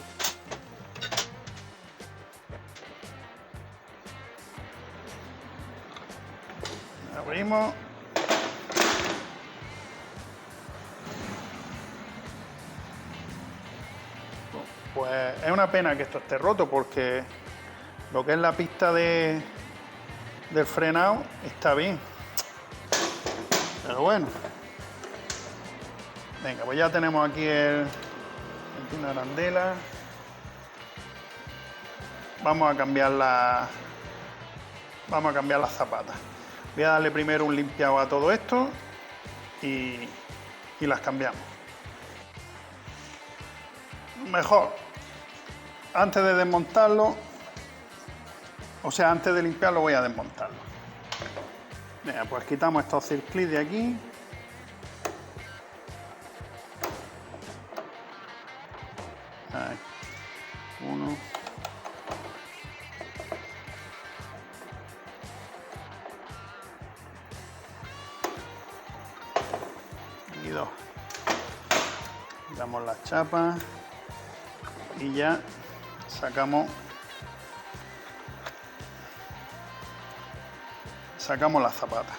Abrimos. Pues es una pena que esto esté roto porque lo que es la pista del frenado está bien. Pero bueno. Venga, pues ya tenemos aquí una arandela. Vamos a cambiar las zapatas. Voy a darle primero un limpiado a todo esto y las cambiamos. Mejor, antes de desmontarlo, o sea, antes de limpiarlo voy a desmontarlo. Venga, pues quitamos estos circlips de aquí. Ahí. Uno. Y dos. Quitamos las chapas y ya sacamos las zapatas.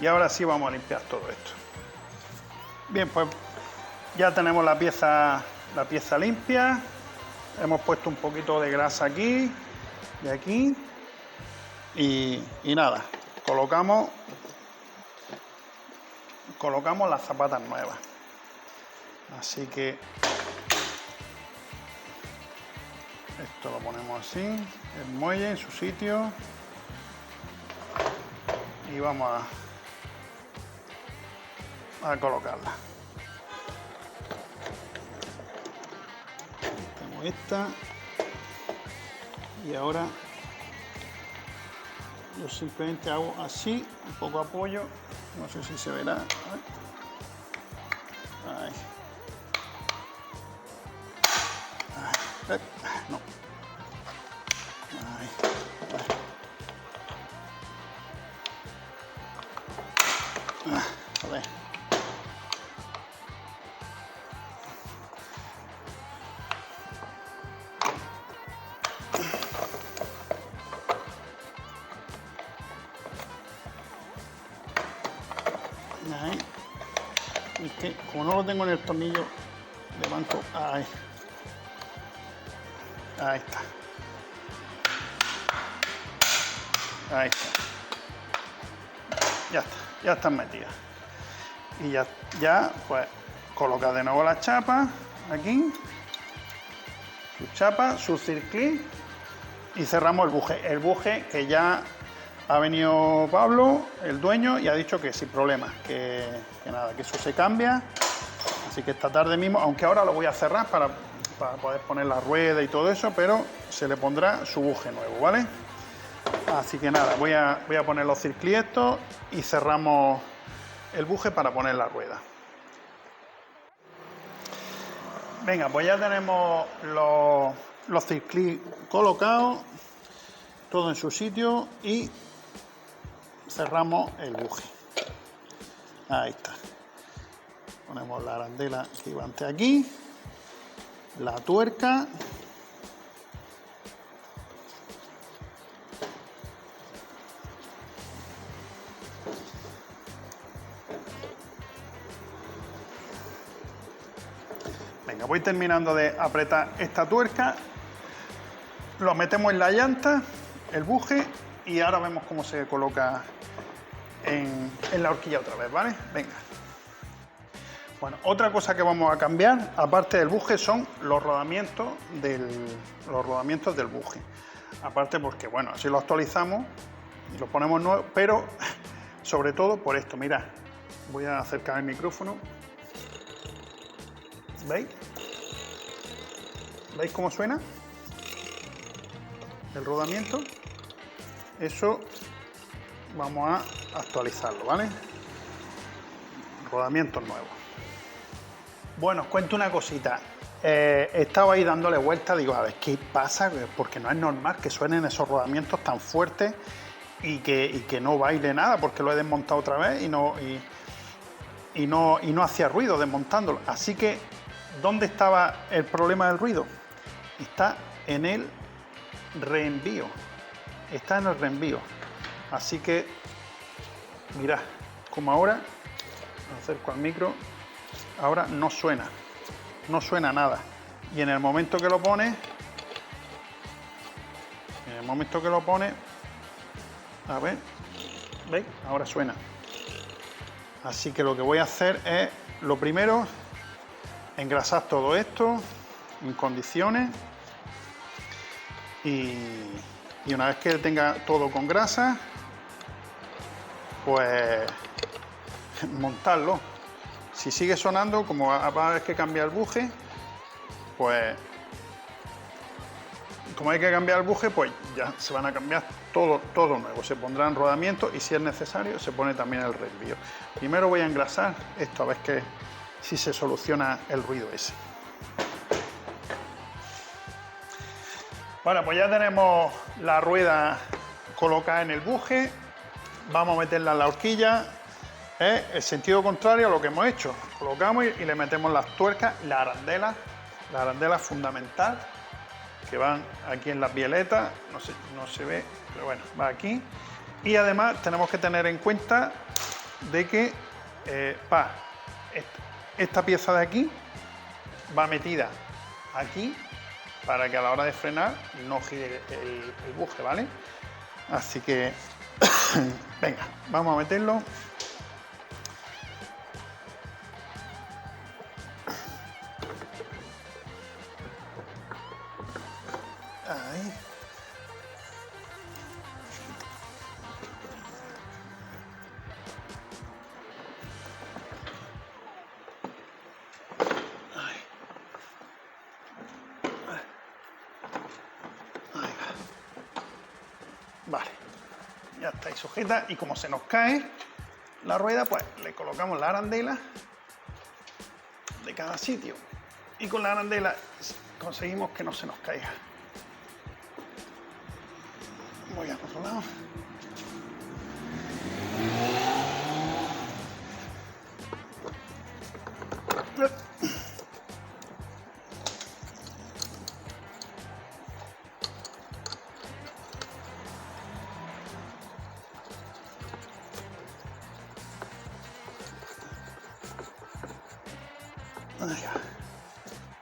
Y ahora sí vamos a limpiar todo esto. Bien, pues ya tenemos la pieza limpia. Hemos puesto un poquito de grasa aquí y aquí. Y nada, colocamos las zapatas nuevas. Así que esto lo ponemos así, el muelle en su sitio. Y vamos a colocarla. Tengo esta. Y ahora yo simplemente hago así, un poco apoyo. No sé si se verá. Ahí. Ahí. No. Ahí. Joder. Ahí. Es que como no lo tengo en el tornillo, levanto. Ahí. Ahí está. Ahí está. Ya está. Ya están metidas. Y ya pues coloca de nuevo las chapas aquí. Sus chapas, sus circlips. Y cerramos el buje. El buje que ya ha venido Pablo, el dueño, y ha dicho que sin problemas, que nada, que eso se cambia. Así que esta tarde mismo, aunque ahora lo voy a cerrar para poder poner la rueda y todo eso, pero se le pondrá su buje nuevo, ¿vale? Así que nada, voy a poner los circlips estos y cerramos el buje para poner la rueda. Venga, pues ya tenemos los circlips colocados, todo en su sitio, y cerramos el buje. Ahí está. Ponemos la arandela que iba ante aquí, la tuerca. Venga, voy terminando de apretar esta tuerca, lo metemos en la llanta, el buje, y ahora vemos cómo se coloca en la horquilla otra vez, ¿vale? Venga. Bueno, otra cosa que vamos a cambiar, aparte del buje, son los rodamientos del buje. Aparte porque, bueno, así lo actualizamos y lo ponemos nuevo, pero sobre todo por esto, mirad. Voy a acercar el micrófono. ¿Veis? ¿Veis cómo suena el rodamiento? Eso vamos a actualizarlo, ¿vale? Rodamientos nuevos. Bueno, os cuento una cosita. Estaba ahí dándole vuelta, digo, a ver, ¿qué pasa? Porque no es normal que suenen esos rodamientos tan fuertes y que no baile nada, porque lo he desmontado otra vez y no hacía ruido desmontándolo. Así que, ¿dónde estaba el problema del ruido? Está en el reenvío. Está en el reenvío. Así que, mirad, como ahora, me acerco al micro, ahora no suena nada. Y en el momento que lo pone, a ver, ¿veis? Ahora suena. Así que lo que voy a hacer es, lo primero, engrasar todo esto en condiciones y una vez que tenga todo con grasa, pues montarlo. Si sigue sonando, como va a haber que cambiar el buje, pues como hay que cambiar el buje, pues ya se van a cambiar todo nuevo. Se pondrán rodamientos y si es necesario se pone también el reenvío. Primero voy a engrasar esto a ver si se soluciona el ruido ese. Bueno, pues ya tenemos la rueda colocada en el buje. Vamos a meterla en la horquilla. Es el sentido contrario a lo que hemos hecho. Colocamos y le metemos las tuercas, la arandela fundamental, que van aquí en las violetas, no se ve, pero bueno, va aquí. Y además tenemos que tener en cuenta de que esta pieza de aquí va metida aquí para que a la hora de frenar no gire el buje, ¿vale? Así que, venga, vamos a meterlo. Ahí. Vale, ya está ahí sujeta y como se nos cae la rueda, pues le colocamos la arandela de cada sitio y con la arandela conseguimos que no se nos caiga. Voy al otro lado.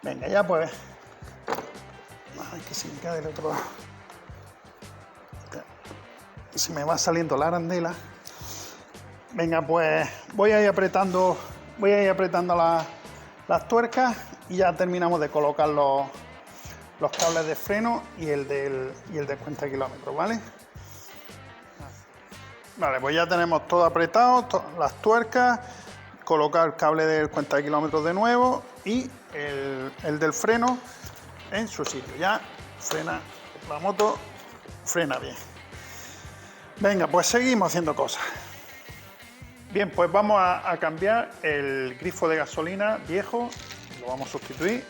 Venga, ya pues. Ay, que se me cae del otro lado. Se me va saliendo la arandela. Venga, pues voy a ir apretando las tuercas y ya terminamos de colocar los cables de freno y el de cuenta kilómetros, ¿vale? Vale, pues ya tenemos todo apretado, las tuercas, colocar el cable del cuenta kilómetros de nuevo y el del freno en su sitio. Ya frena la moto, frena bien. Venga, pues seguimos haciendo cosas. Bien, pues vamos a cambiar el grifo de gasolina viejo, lo vamos a sustituir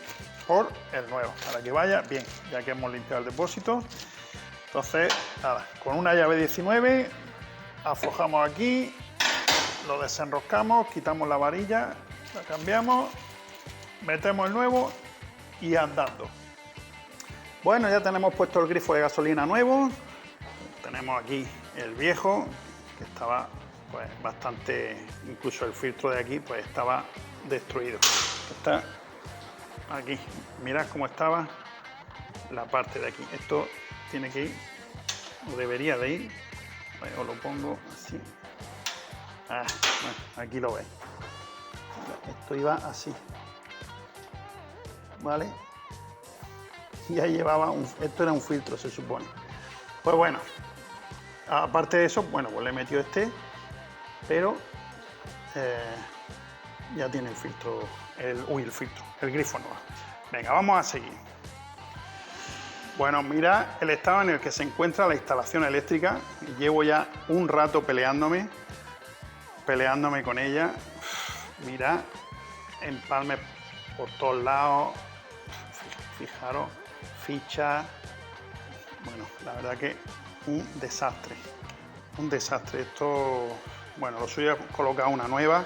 por el nuevo, para que vaya bien, ya que hemos limpiado el depósito. Entonces, nada, con una llave 19, aflojamos aquí, lo desenroscamos, quitamos la varilla, la cambiamos, metemos el nuevo y andando. Bueno, ya tenemos puesto el grifo de gasolina nuevo, tenemos aquí el viejo, que estaba pues bastante, incluso el filtro de aquí pues estaba destruido. Está aquí, mirad cómo estaba la parte de aquí. Esto tiene que ir, o debería de ir, os lo pongo así. Bueno, aquí lo veis. Esto iba así, ¿vale? Ya llevaba esto era un filtro, se supone. Pues bueno, aparte de eso, bueno, pues le he metido este, pero ya tiene el filtro, el grifo nuevo. Venga, vamos a seguir. Bueno, mira el estado en el que se encuentra la instalación eléctrica. Llevo ya un rato peleándome con ella. Mira, empalme por todos lados. Fijaros, ficha. Bueno, la verdad que un desastre. Un desastre. Esto, bueno, lo suyo es colocar una nueva.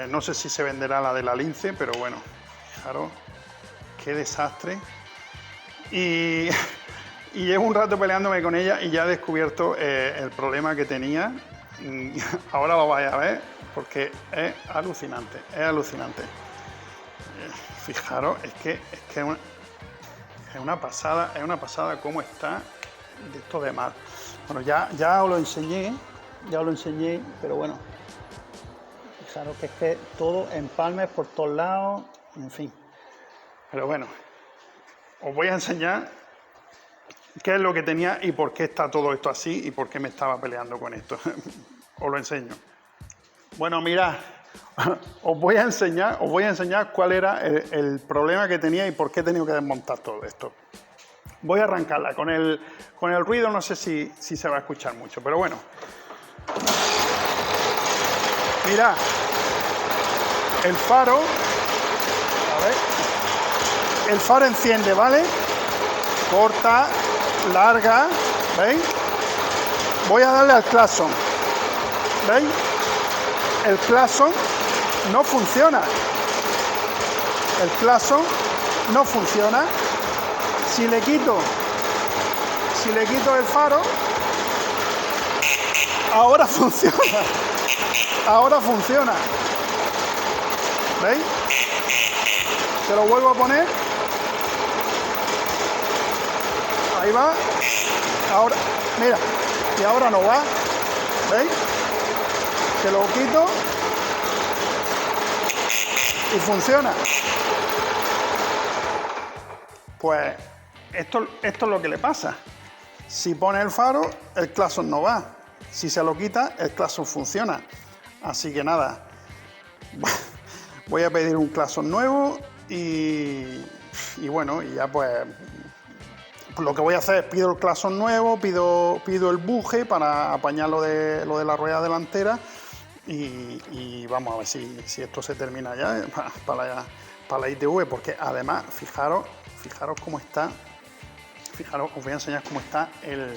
No sé si se venderá la de la Lince, pero bueno, fijaros, qué desastre. Y llevo un rato peleándome con ella y ya he descubierto el problema que tenía. Ahora lo vais a ver porque es alucinante, es alucinante. Fijaros, es que es una pasada cómo está de esto de mal. Bueno, ya os lo enseñé, pero bueno, fijaros que es que todo empalmes por todos lados, en fin. Pero bueno, os voy a enseñar qué es lo que tenía y por qué está todo esto así y por qué me estaba peleando con esto. Os lo enseño. Bueno, mirad, os voy a enseñar cuál era el problema que tenía y por qué he tenido que desmontar todo esto. Voy a arrancarla. Con el ruido no sé si se va a escuchar mucho, pero bueno. Mirad, el faro, a ver, el faro enciende, ¿vale? Corta, larga, ¿veis? Voy a darle al claxon, ¿veis? El claxon no funciona. El claxon no funciona. Si le quito el faro, ahora funciona. Ahora funciona. ¿Veis? Se lo vuelvo a poner. Ahí va. Ahora, mira, y ahora no va. ¿Veis? Se lo quito y funciona. Pues esto es lo que le pasa. Si pone el faro, el claxon no va. Si se lo quita, el claxon funciona. Así que nada, voy a pedir un claxon nuevo y bueno, y ya pues lo que voy a hacer es pido el claxon nuevo, pido el buje para apañar lo de la rueda delantera y vamos a ver si esto se termina ya para la ITV, porque además fijaros cómo está. Fijaros, os voy a enseñar cómo está el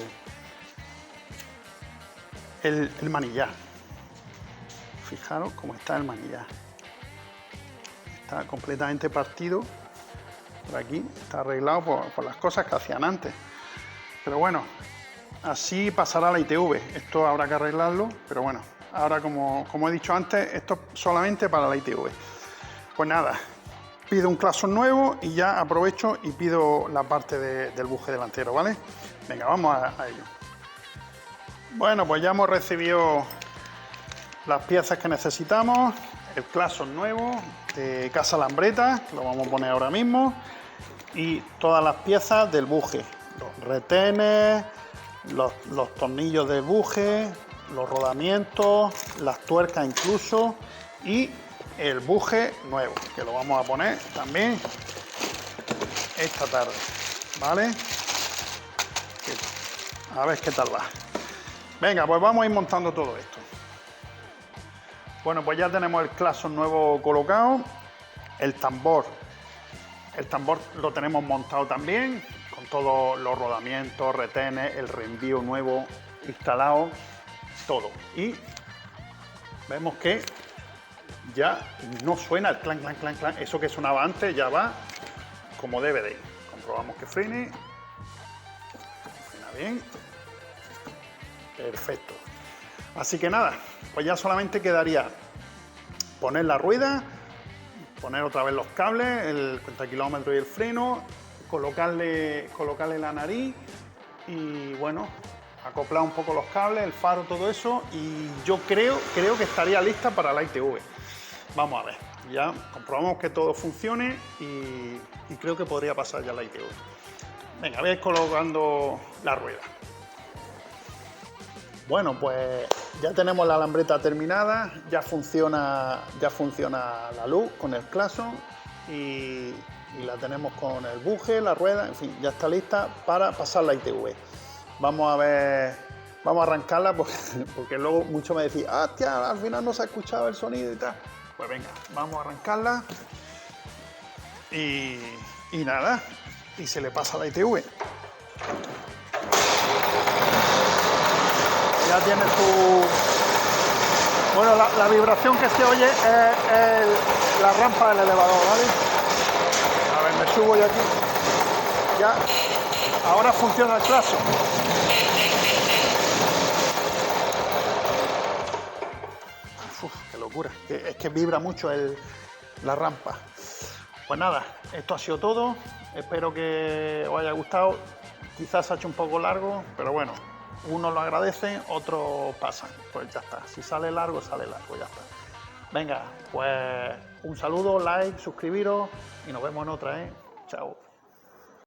manillar. Fijaros cómo está el manillar. Está completamente partido. Por aquí está arreglado por las cosas que hacían antes. Pero bueno, así pasará la ITV. Esto habrá que arreglarlo, pero bueno, ahora como he dicho antes, esto es solamente para la ITV. Pues nada, pido un claxon nuevo y ya aprovecho y pido la parte del buje delantero, ¿vale? Venga, vamos a ello. Bueno, pues ya hemos recibido las piezas que necesitamos, el claxon nuevo de Casa Lambreta, que lo vamos a poner ahora mismo, y todas las piezas del buje, los retenes, los tornillos del buje, los rodamientos, las tuercas incluso, y el buje nuevo, que lo vamos a poner también esta tarde, ¿vale? A ver qué tal va. Venga, pues vamos a ir montando todo esto. Bueno, pues ya tenemos el claxon nuevo colocado, el tambor lo tenemos montado también, con todos los rodamientos, retenes, el reenvío nuevo instalado, todo. Y vemos que ya no suena el clan, clan, clan, clan. Eso que sonaba antes ya va como debe de ir. Comprobamos que frene. Frena bien. Perfecto. Así que nada, pues ya solamente quedaría poner la rueda, poner otra vez los cables, el cuentakilómetros y el freno, colocarle la nariz y bueno, acoplar un poco los cables, el faro, todo eso, y yo creo que estaría lista para la ITV. Vamos a ver, ya comprobamos que todo funcione y creo que podría pasar ya la ITV. Venga, voy a ir colocando la rueda. Bueno, pues ya tenemos la alambreta terminada, ya funciona la luz con el claxon y la tenemos con el buje, la rueda, en fin, ya está lista para pasar la ITV. Vamos a ver, vamos a arrancarla porque luego muchos me decían, hostia, al final no se ha escuchado el sonido y tal. Pues venga, vamos a arrancarla y nada, y se le pasa la ITV. Ya tiene su... Bueno, la vibración que se oye es la rampa del elevador, ¿vale? A ver, me subo yo aquí. Ya, ahora funciona el claxon. Uf, qué locura, es que vibra mucho la rampa. Pues nada, esto ha sido todo. Espero que os haya gustado. Quizás se ha hecho un poco largo, pero bueno, unos lo agradecen, otros pasan. Pues ya está, si sale largo, ya está. Venga, pues un saludo, like, suscribiros y nos vemos en otra, ¿eh? Chao.